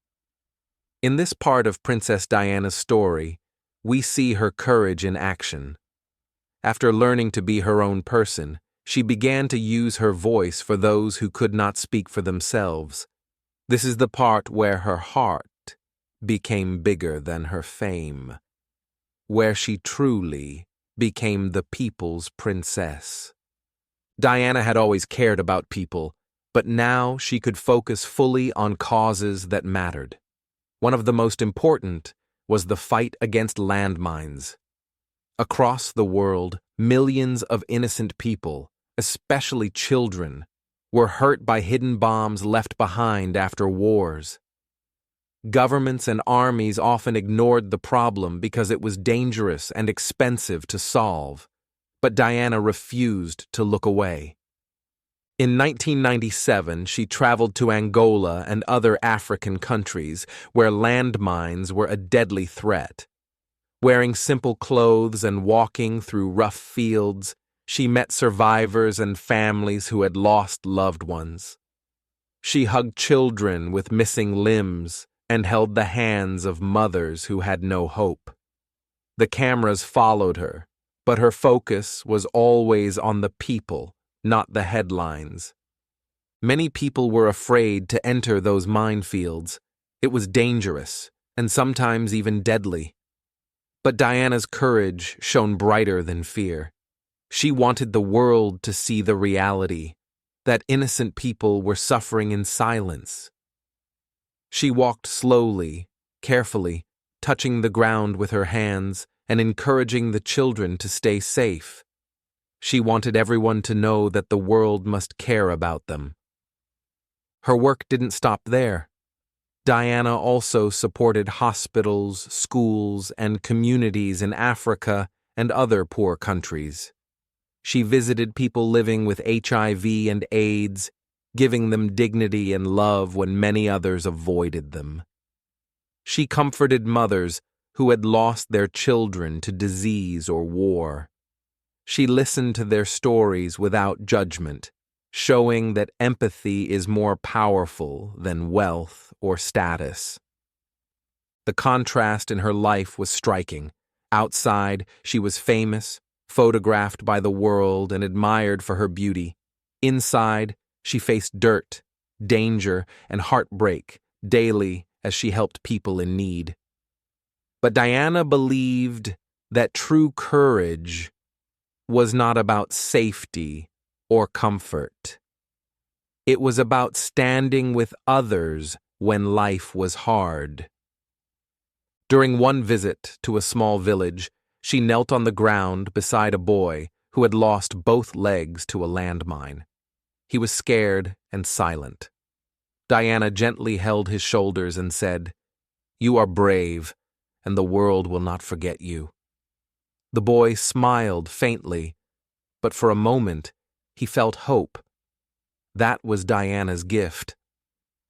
In this part of Princess Diana's story, we see her courage in action. After learning to be her own person, she began to use her voice for those who could not speak for themselves. This is the part where her heart became bigger than her fame, where she truly became the people's princess. Diana had always cared about people, but now she could focus fully on causes that mattered. One of the most important was the fight against landmines. Across the world, millions of innocent people, especially children, were hurt by hidden bombs left behind after wars. Governments and armies often ignored the problem because it was dangerous and expensive to solve, but Diana refused to look away. In 1997, she traveled to Angola and other African countries where landmines were a deadly threat. Wearing simple clothes and walking through rough fields, she met survivors and families who had lost loved ones. She hugged children with missing limbs and held the hands of mothers who had no hope. The cameras followed her, but her focus was always on the people, not the headlines. Many people were afraid to enter those minefields. It was dangerous, and sometimes even deadly. But Diana's courage shone brighter than fear. She wanted the world to see the reality, that innocent people were suffering in silence. She walked slowly, carefully, touching the ground with her hands and encouraging the children to stay safe. She wanted everyone to know that the world must care about them. Her work didn't stop there. Diana also supported hospitals, schools, and communities in Africa and other poor countries. She visited people living with HIV and AIDS, giving them dignity and love when many others avoided them. She comforted mothers who had lost their children to disease or war. She listened to their stories without judgment, showing that empathy is more powerful than wealth or status. The contrast in her life was striking. Outside, she was famous, photographed by the world and admired for her beauty. Inside, she faced dirt, danger, and heartbreak daily as she helped people in need. But Diana believed that true courage was not about safety or comfort. It was about standing with others when life was hard. During one visit to a small village, she knelt on the ground beside a boy who had lost both legs to a landmine. He was scared and silent. Diana gently held his shoulders and said, "You are brave, and the world will not forget you." The boy smiled faintly, but for a moment he felt hope. That was Diana's gift,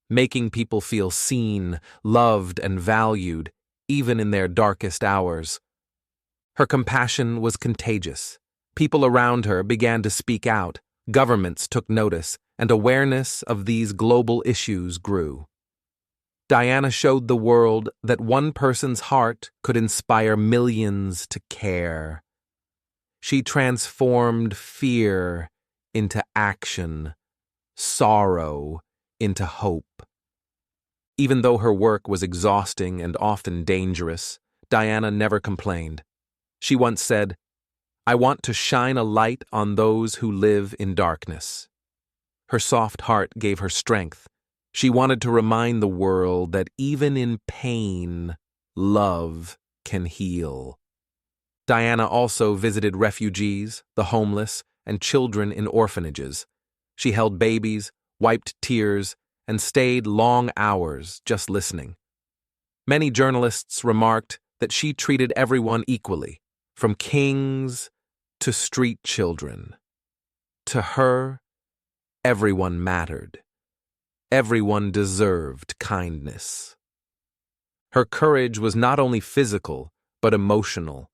making people feel seen, loved, and valued, even in their darkest hours. Her compassion was contagious. People around her began to speak out, governments took notice, and awareness of these global issues grew. Diana showed the world that one person's heart could inspire millions to care. She transformed fear into action, sorrow into hope. Even though her work was exhausting and often dangerous, Diana never complained. She once said, "I want to shine a light on those who live in darkness." Her soft heart gave her strength. She wanted to remind the world that even in pain, love can heal. Diana also visited refugees, the homeless, and children in orphanages. She held babies, wiped tears, and stayed long hours just listening. Many journalists remarked that she treated everyone equally, from kings to street children. To her, everyone mattered. Everyone deserved kindness. Her courage was not only physical, but emotional.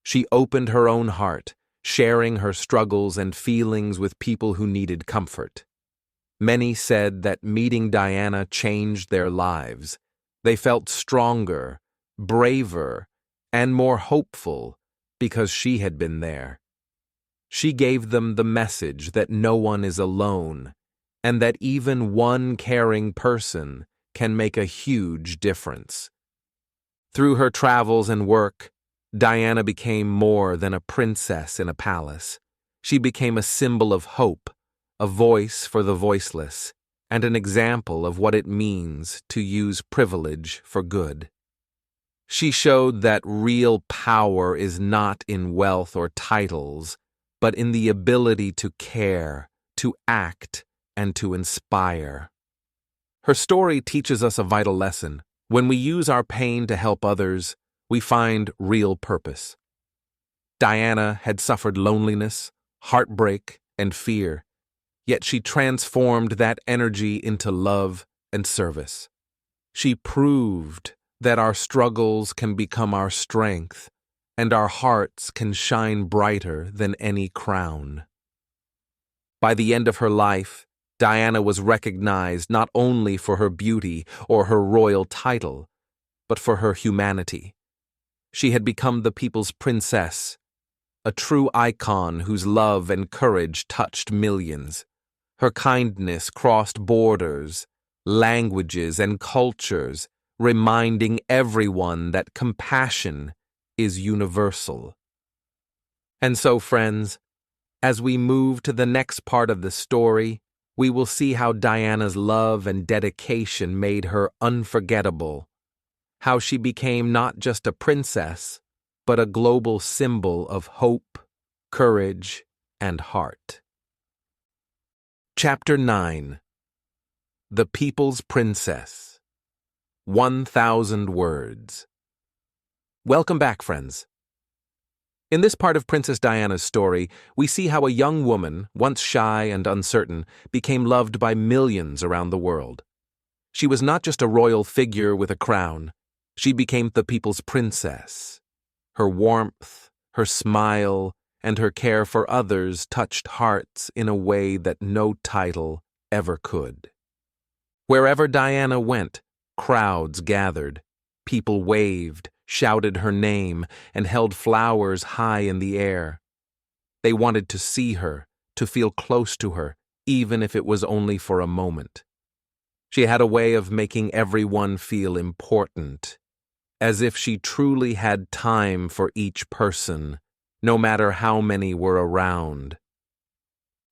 She opened her own heart, sharing her struggles and feelings with people who needed comfort. Many said that meeting Diana changed their lives. They felt stronger, braver, and more hopeful because she had been there. She gave them the message that no one is alone, and that even one caring person can make a huge difference. Through her travels and work, Diana became more than a princess in a palace. She became a symbol of hope, a voice for the voiceless, and an example of what it means to use privilege for good. She showed that real power is not in wealth or titles, but in the ability to care, to act, and to inspire. Her story teaches us a vital lesson. When we use our pain to help others, we find real purpose. Diana had suffered loneliness, heartbreak, and fear, yet she transformed that energy into love and service. She proved that our struggles can become our strength, and our hearts can shine brighter than any crown. By the end of her life, Diana was recognized not only for her beauty or her royal title, but for her humanity. She had become the people's princess, a true icon whose love and courage touched millions. Her kindness crossed borders, languages, and cultures, reminding everyone that compassion is universal. And so, friends, as we move to the next part of the story, we will see how Diana's love and dedication made her unforgettable, how she became not just a princess, but a global symbol of hope, courage, and heart. Chapter 9. The People's Princess. 1,000 Words. Welcome back, friends. In this part of Princess Diana's story, we see how a young woman, once shy and uncertain, became loved by millions around the world. She was not just a royal figure with a crown. She became the people's princess. Her warmth, her smile, and her care for others touched hearts in a way that no title ever could. Wherever Diana went, crowds gathered. People waved, shouted her name, and held flowers high in the air. They wanted to see her, to feel close to her, even if it was only for a moment. She had a way of making everyone feel important, as if she truly had time for each person, no matter how many were around.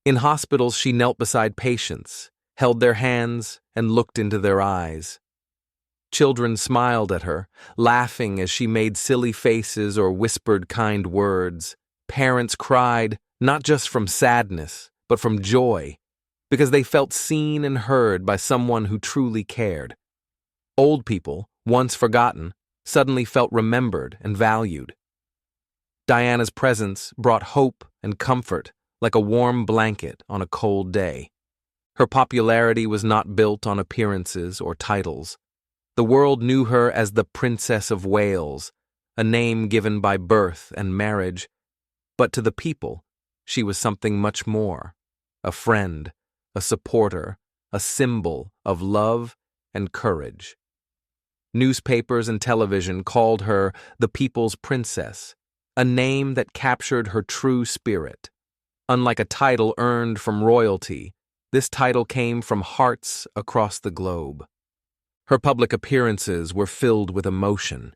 In hospitals, she knelt beside patients, held their hands, and looked into their eyes. Children smiled at her, laughing as she made silly faces or whispered kind words. Parents cried, not just from sadness, but from joy, because they felt seen and heard by someone who truly cared. Old people, once forgotten, suddenly felt remembered and valued. Diana's presence brought hope and comfort like a warm blanket on a cold day. Her popularity was not built on appearances or titles. The world knew her as the Princess of Wales, a name given by birth and marriage. But to the people, she was something much more: a friend, a supporter, a symbol of love and courage. Newspapers and television called her the People's Princess, a name that captured her true spirit. Unlike a title earned from royalty, this title came from hearts across the globe. Her public appearances were filled with emotion.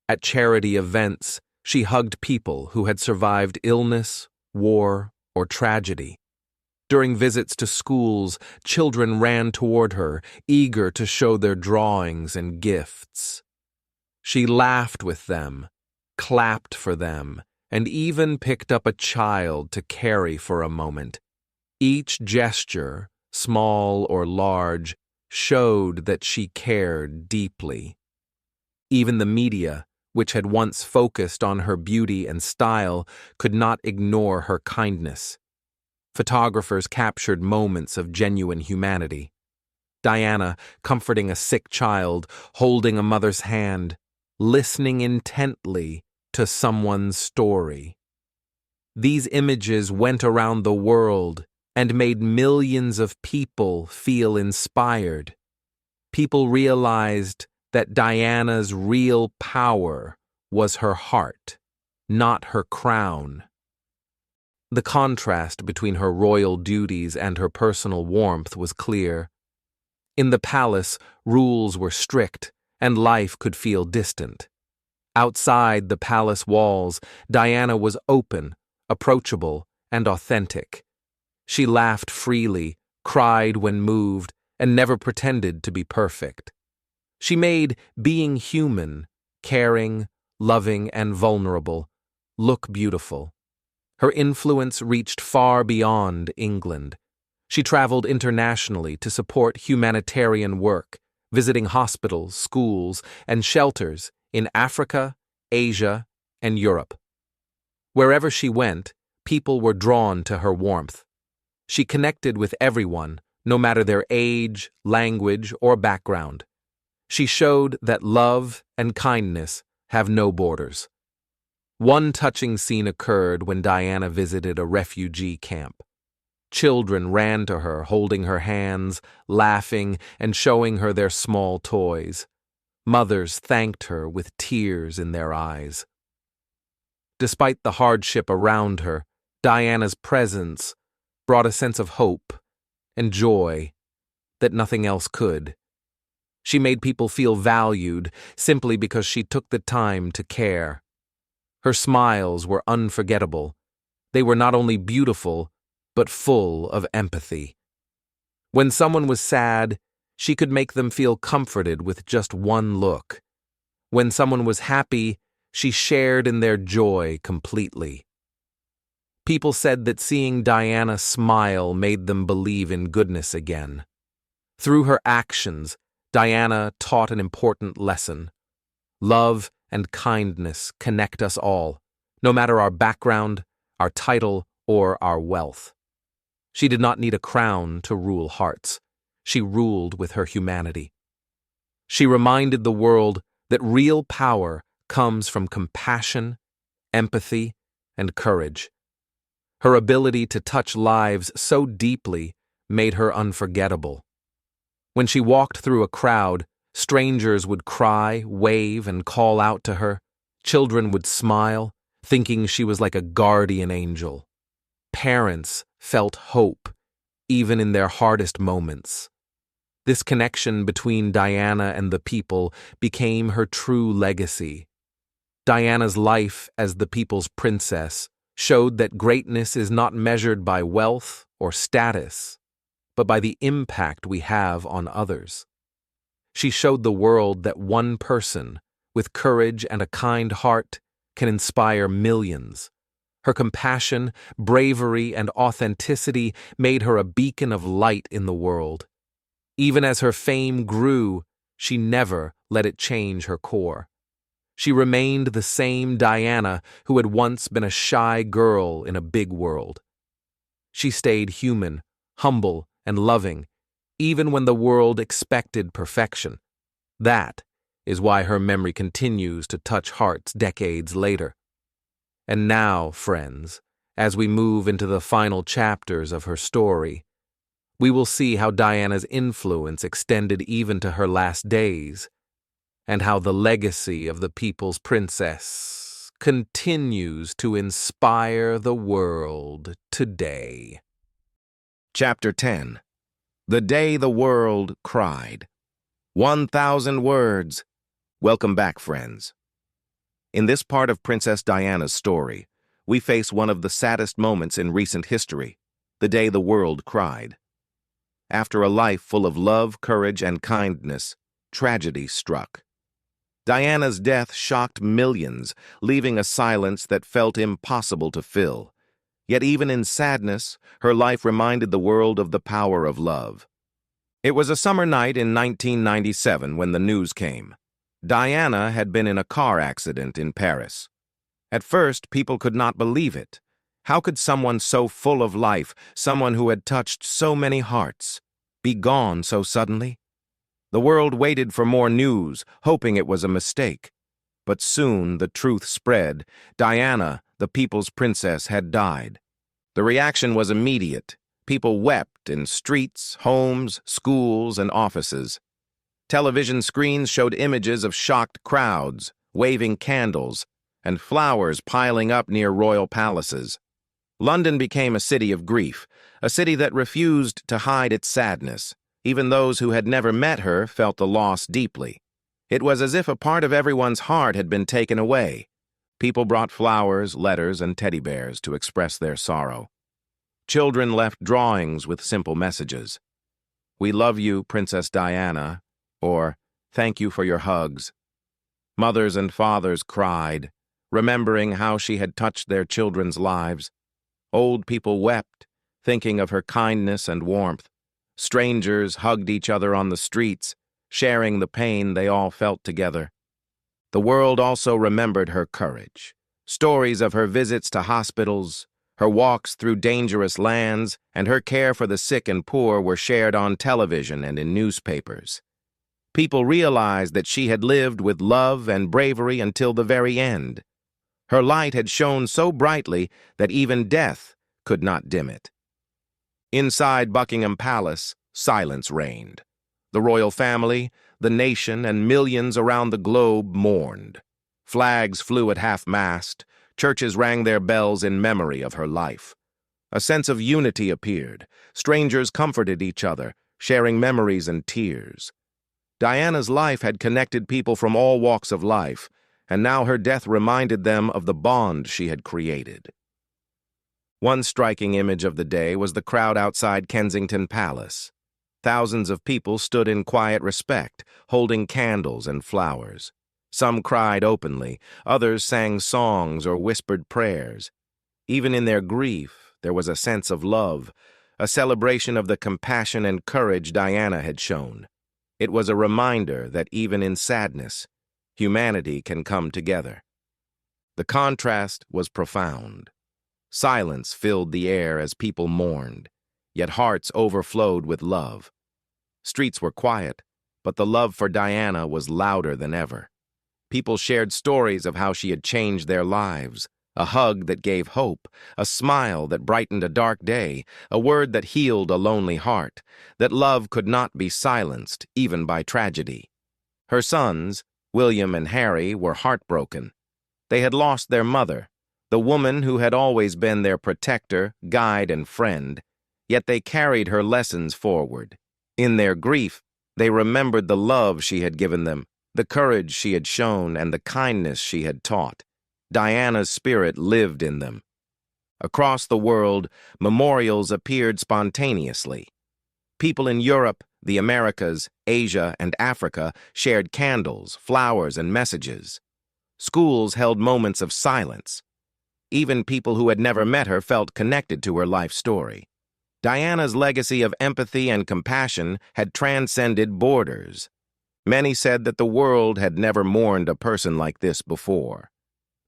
At charity events, she hugged people who had survived illness, war, or tragedy. During visits to schools, children ran toward her, eager to show their drawings and gifts. She laughed with them, clapped for them, and even picked up a child to carry for a moment. Each gesture, small or large, showed that she cared deeply. Even the media, which had once focused on her beauty and style, could not ignore her kindness. Photographers captured moments of genuine humanity. Diana comforting a sick child, holding a mother's hand, listening intently to someone's story. These images went around the world and made millions of people feel inspired. People realized that Diana's real power was her heart, not her crown. The contrast between her royal duties and her personal warmth was clear. In the palace, rules were strict, and life could feel distant. Outside the palace walls, Diana was open, approachable, and authentic. She laughed freely, cried when moved, and never pretended to be perfect. She made being human, caring, loving, and vulnerable, look beautiful. Her influence reached far beyond England. She traveled internationally to support humanitarian work, visiting hospitals, schools, and shelters in Africa, Asia, and Europe. Wherever she went, people were drawn to her warmth. She connected with everyone, no matter their age, language, or background. She showed that love and kindness have no borders. One touching scene occurred when Diana visited a refugee camp. Children ran to her, holding her hands, laughing, and showing her their small toys. Mothers thanked her with tears in their eyes. Despite the hardship around her, Diana's presence brought a sense of hope and joy that nothing else could. She made people feel valued simply because she took the time to care. Her smiles were unforgettable. They were not only beautiful, but full of empathy. When someone was sad, she could make them feel comforted with just one look. When someone was happy, she shared in their joy completely. People said that seeing Diana smile made them believe in goodness again. Through her actions, Diana taught an important lesson. Love and kindness connect us all, no matter our background, our title, or our wealth. She did not need a crown to rule hearts. She ruled with her humanity. She reminded the world that real power comes from compassion, empathy, and courage. Her ability to touch lives so deeply made her unforgettable. When she walked through a crowd, strangers would cry, wave, and call out to her. Children would smile, thinking she was like a guardian angel. Parents felt hope, even in their hardest moments. This connection between Diana and the people became her true legacy. Diana's life as the people's princess showed that greatness is not measured by wealth or status, but by the impact we have on others. She showed the world that one person, with courage and a kind heart, can inspire millions. Her compassion, bravery, and authenticity made her a beacon of light in the world. Even as her fame grew, she never let it change her core. She remained the same Diana who had once been a shy girl in a big world. She stayed human, humble, and loving, even when the world expected perfection. That is why her memory continues to touch hearts decades later. And now, friends, as we move into the final chapters of her story, we will see how Diana's influence extended even to her last days, and how the legacy of the people's princess continues to inspire the world today. Chapter 10. The Day the World Cried. 1,000 words. Welcome back, friends. In this part of Princess Diana's story, we face one of the saddest moments in recent history, the day the world cried. After a life full of love, courage, and kindness, tragedy struck. Diana's death shocked millions, leaving a silence that felt impossible to fill. Yet even in sadness, her life reminded the world of the power of love. It was a summer night in 1997 when the news came. Diana had been in a car accident in Paris. At first, people could not believe it. How could someone so full of life, someone who had touched so many hearts, be gone so suddenly? The world waited for more news, hoping it was a mistake. But soon the truth spread. Diana, the people's princess, had died. The reaction was immediate. People wept in streets, homes, schools, and offices. Television screens showed images of shocked crowds, waving candles, and flowers piling up near royal palaces. London became a city of grief, a city that refused to hide its sadness. Even those who had never met her felt the loss deeply. It was as if a part of everyone's heart had been taken away. People brought flowers, letters, and teddy bears to express their sorrow. Children left drawings with simple messages. "We love you, Princess Diana," or "Thank you for your hugs." Mothers and fathers cried, remembering how she had touched their children's lives. Old people wept, thinking of her kindness and warmth. Strangers hugged each other on the streets, sharing the pain they all felt together. The world also remembered her courage. Stories of her visits to hospitals, her walks through dangerous lands, and her care for the sick and poor were shared on television and in newspapers. People realized that she had lived with love and bravery until the very end. Her light had shone so brightly that even death could not dim it. Inside Buckingham Palace, silence reigned. The royal family, the nation, and millions around the globe mourned. Flags flew at half-mast, churches rang their bells in memory of her life. A sense of unity appeared. Strangers comforted each other, sharing memories and tears. Diana's life had connected people from all walks of life, and now her death reminded them of the bond she had created. One striking image of the day was the crowd outside Kensington Palace. Thousands of people stood in quiet respect, holding candles and flowers. Some cried openly, others sang songs or whispered prayers. Even in their grief, there was a sense of love, a celebration of the compassion and courage Diana had shown. It was a reminder that even in sadness, humanity can come together. The contrast was profound. Silence filled the air as people mourned, yet hearts overflowed with love. Streets were quiet, but the love for Diana was louder than ever. People shared stories of how she had changed their lives, a hug that gave hope, a smile that brightened a dark day, a word that healed a lonely heart, that love could not be silenced, even by tragedy. Her sons, William and Harry, were heartbroken. They had lost their mother, the woman who had always been their protector, guide, and friend, yet they carried her lessons forward. In their grief, they remembered the love she had given them, the courage she had shown, and the kindness she had taught. Diana's spirit lived in them. Across the world, memorials appeared spontaneously. People in Europe, the Americas, Asia, and Africa shared candles, flowers, and messages. Schools held moments of silence. Even people who had never met her felt connected to her life story. Diana's legacy of empathy and compassion had transcended borders. Many said that the world had never mourned a person like this before.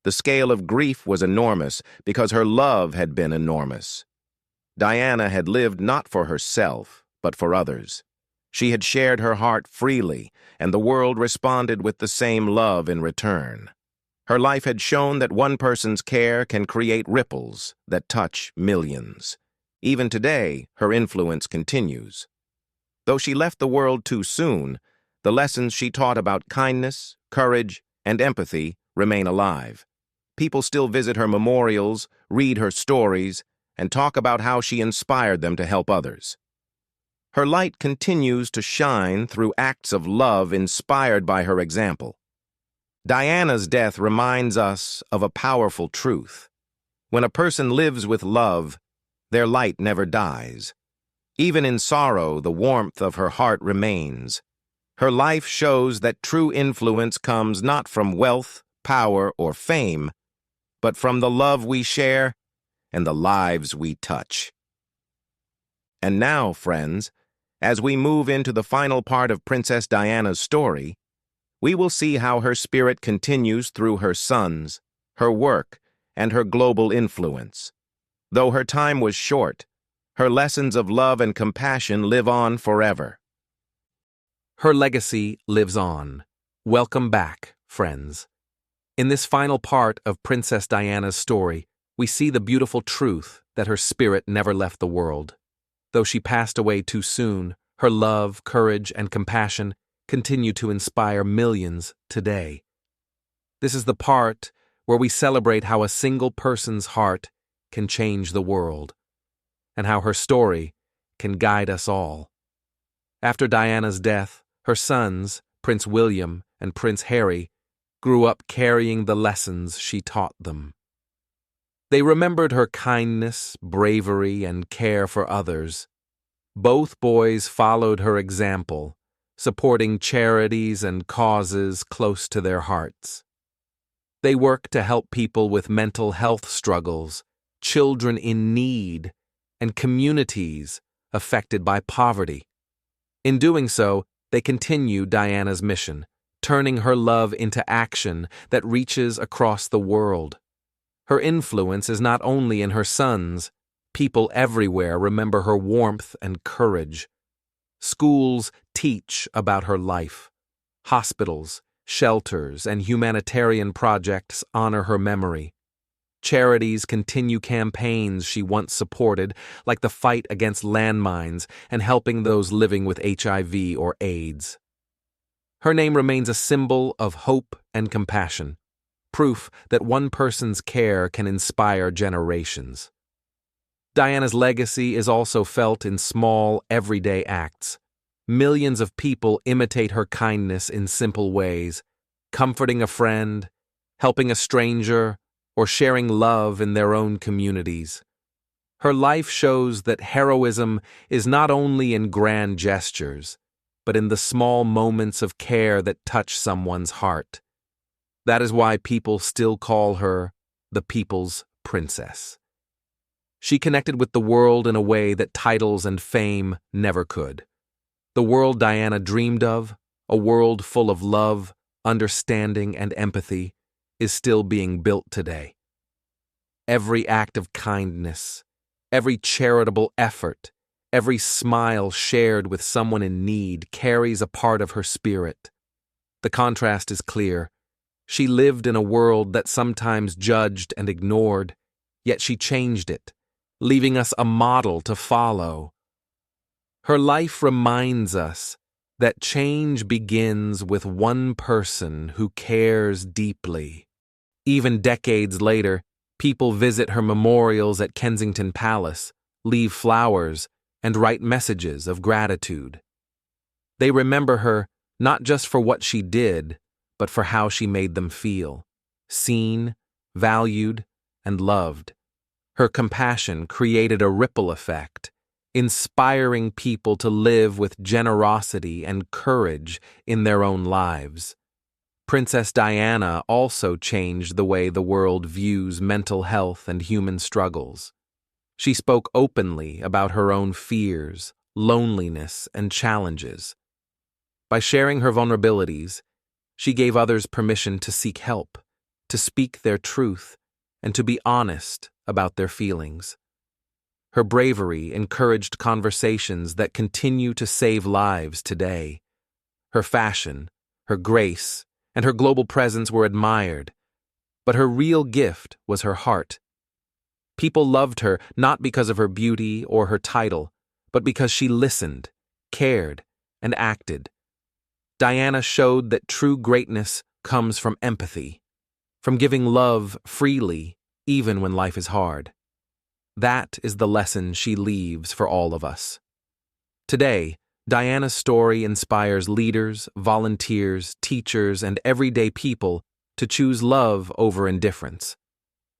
The scale of grief was enormous because her love had been enormous. Diana had lived not for herself, but for others. She had shared her heart freely, and the world responded with the same love in return. Her life had shown that one person's care can create ripples that touch millions. Even today, her influence continues. Though she left the world too soon, the lessons she taught about kindness, courage, and empathy remain alive. People still visit her memorials, read her stories, and talk about how she inspired them to help others. Her light continues to shine through acts of love inspired by her example. Diana's death reminds us of a powerful truth. When a person lives with love, their light never dies. Even in sorrow, the warmth of her heart remains. Her life shows that true influence comes not from wealth, power, or fame, but from the love we share and the lives we touch. And now, friends, as we move into the final part of Princess Diana's story, we will see how her spirit continues through her sons, her work, and her global influence. Though her time was short, her lessons of love and compassion live on forever. Her legacy lives on. Welcome back, friends. In this final part of Princess Diana's story, we see the beautiful truth that her spirit never left the world. Though she passed away too soon, her love, courage, and compassion continue to inspire millions today. This is the part where we celebrate how a single person's heart can change the world, and how her story can guide us all. After Diana's death, her sons, Prince William and Prince Harry, grew up carrying the lessons she taught them. They remembered her kindness, bravery, and care for others. Both boys followed her example, supporting charities and causes close to their hearts. They worked to help people with mental health struggles, children in need, and communities affected by poverty. In doing so, they continue Diana's mission, turning her love into action that reaches across the world. Her influence is not only in her sons. People everywhere remember her warmth and courage. Schools teach about her life. Hospitals, shelters, and humanitarian projects honor her memory. Charities continue campaigns she once supported, like the fight against landmines and helping those living with HIV or AIDS. Her name remains a symbol of hope and compassion, proof that one person's care can inspire generations. Diana's legacy is also felt in small, everyday acts. Millions of people imitate her kindness in simple ways, comforting a friend, helping a stranger, or sharing love in their own communities. Her life shows that heroism is not only in grand gestures, but in the small moments of care that touch someone's heart. That is why people still call her the People's Princess. She connected with the world in a way that titles and fame never could. The world Diana dreamed of, a world full of love, understanding, and empathy, is still being built today. Every act of kindness, every charitable effort, every smile shared with someone in need carries a part of her spirit. The contrast is clear. She lived in a world that sometimes judged and ignored, yet she changed it, leaving us a model to follow. Her life reminds us that change begins with one person who cares deeply. Even decades later, people visit her memorials at Kensington Palace, leave flowers, and write messages of gratitude. They remember her not just for what she did, but for how she made them feel, seen, valued, and loved. Her compassion created a ripple effect, inspiring people to live with generosity and courage in their own lives. Princess Diana also changed the way the world views mental health and human struggles. She spoke openly about her own fears, loneliness, and challenges. By sharing her vulnerabilities, she gave others permission to seek help, to speak their truth, and to be honest about their feelings. Her bravery encouraged conversations that continue to save lives today. Her fashion, her grace, and her global presence were admired, but her real gift was her heart. People loved her not because of her beauty or her title, but because she listened, cared, and acted. Diana showed that true greatness comes from empathy, from giving love freely, even when life is hard. That is the lesson she leaves for all of us. Today, Diana's story inspires leaders, volunteers, teachers, and everyday people to choose love over indifference.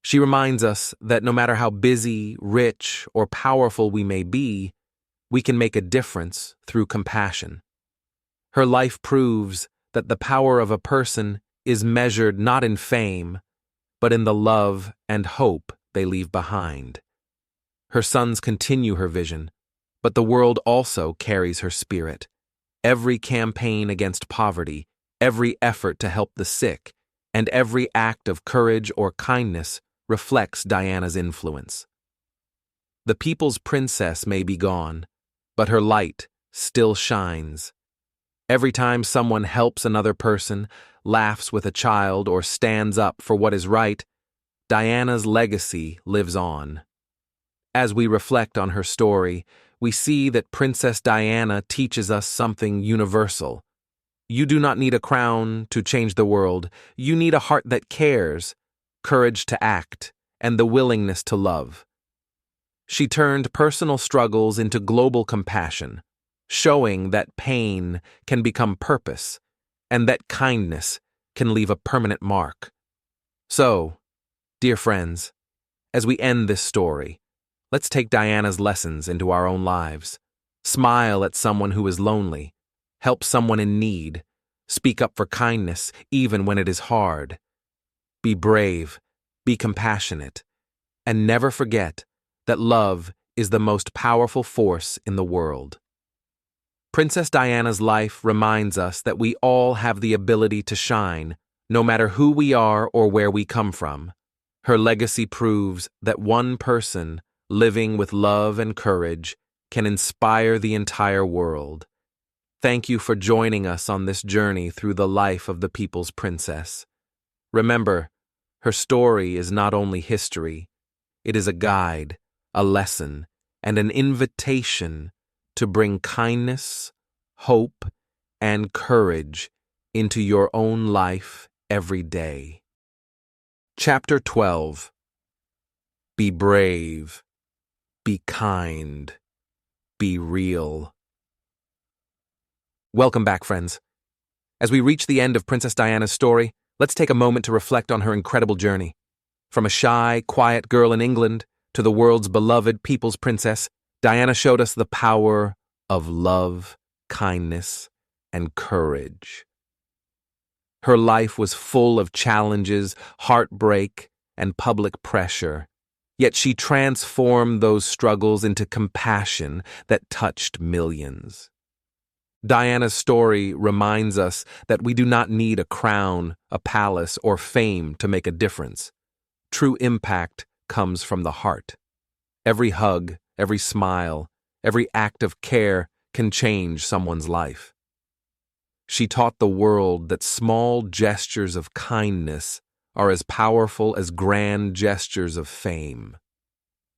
She reminds us that no matter how busy, rich, or powerful we may be, we can make a difference through compassion. Her life proves that the power of a person is measured not in fame, but in the love and hope they leave behind. Her sons continue her vision, but the world also carries her spirit. Every campaign against poverty, every effort to help the sick, and every act of courage or kindness reflects Diana's influence. The people's princess may be gone, but her light still shines. Every time someone helps another person, laughs with a child, or stands up for what is right, Diana's legacy lives on. As we reflect on her story, we see that Princess Diana teaches us something universal. You do not need a crown to change the world. You need a heart that cares, courage to act, and the willingness to love. She turned personal struggles into global compassion, showing that pain can become purpose and that kindness can leave a permanent mark. So, dear friends, as we end this story, let's take Diana's lessons into our own lives. Smile at someone who is lonely, help someone in need, speak up for kindness even when it is hard. Be brave, be compassionate, and never forget that love is the most powerful force in the world. Princess Diana's life reminds us that we all have the ability to shine, no matter who we are or where we come from. Her legacy proves that one person, living with love and courage, can inspire the entire world. Thank you for joining us on this journey through the life of the people's princess. Remember, her story is not only history, it is a guide, a lesson, and an invitation to bring kindness, hope, and courage into your own life every day. Chapter 12. Be brave. Be kind. Be real. Welcome back, friends. As we reach the end of Princess Diana's story, let's take a moment to reflect on her incredible journey. From a shy, quiet girl in England to the world's beloved people's princess, Diana showed us the power of love, kindness, and courage. Her life was full of challenges, heartbreak, and public pressure. Yet she transformed those struggles into compassion that touched millions. Diana's story reminds us that we do not need a crown, a palace, or fame to make a difference. True impact comes from the heart. Every hug, every smile, every act of care can change someone's life. She taught the world that small gestures of kindness are as powerful as grand gestures of fame.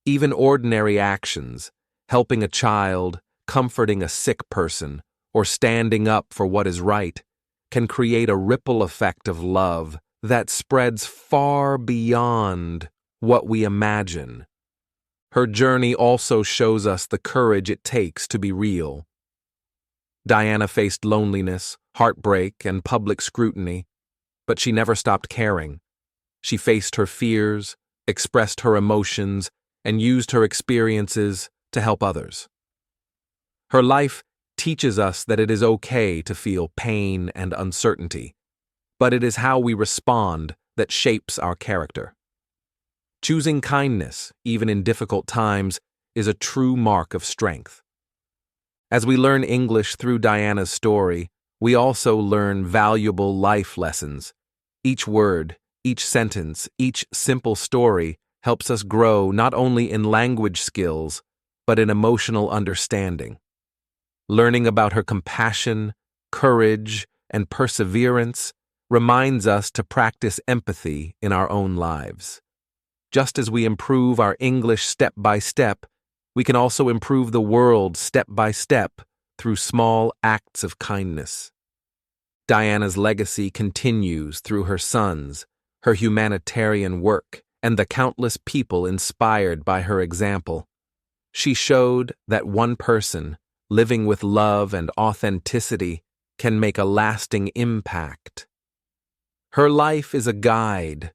Even ordinary actions, helping a child, comforting a sick person, or standing up for what is right, can create a ripple effect of love that spreads far beyond what we imagine. Her journey also shows us the courage it takes to be real. Diana faced loneliness, heartbreak, and public scrutiny, but she never stopped caring. She faced her fears, expressed her emotions, and used her experiences to help others. Her life teaches us that it is okay to feel pain and uncertainty, but it is how we respond that shapes our character. Choosing kindness, even in difficult times, is a true mark of strength. As we learn English through Diana's story, we also learn valuable life lessons. Each word, each sentence, each simple story helps us grow not only in language skills, but in emotional understanding. Learning about her compassion, courage, and perseverance reminds us to practice empathy in our own lives. Just as we improve our English step by step, we can also improve the world step by step through small acts of kindness. Diana's legacy continues through her sons, her humanitarian work, and the countless people inspired by her example. She showed that one person, living with love and authenticity, can make a lasting impact. Her life is a guide,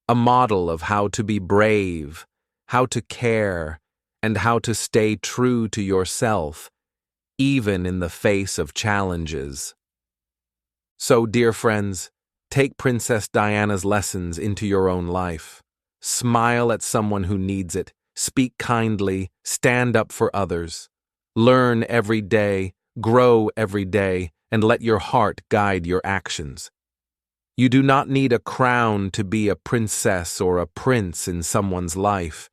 a model of how to be brave, how to care, and how to stay true to yourself, even in the face of challenges. So, dear friends, take Princess Diana's lessons into your own life. Smile at someone who needs it, speak kindly, stand up for others. Learn every day, grow every day, and let your heart guide your actions. You do not need a crown to be a princess or a prince in someone's life.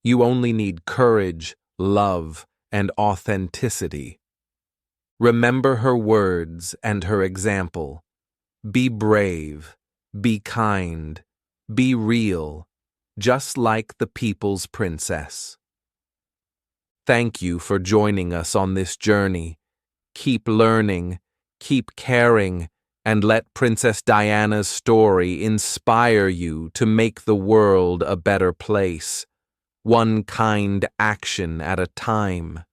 You only need courage, love, and authenticity. Remember her words and her example. Be brave, be kind, be real, just like the people's princess. Thank you for joining us on this journey. Keep learning, keep caring, and let Princess Diana's story inspire you to make the world a better place, one kind action at a time.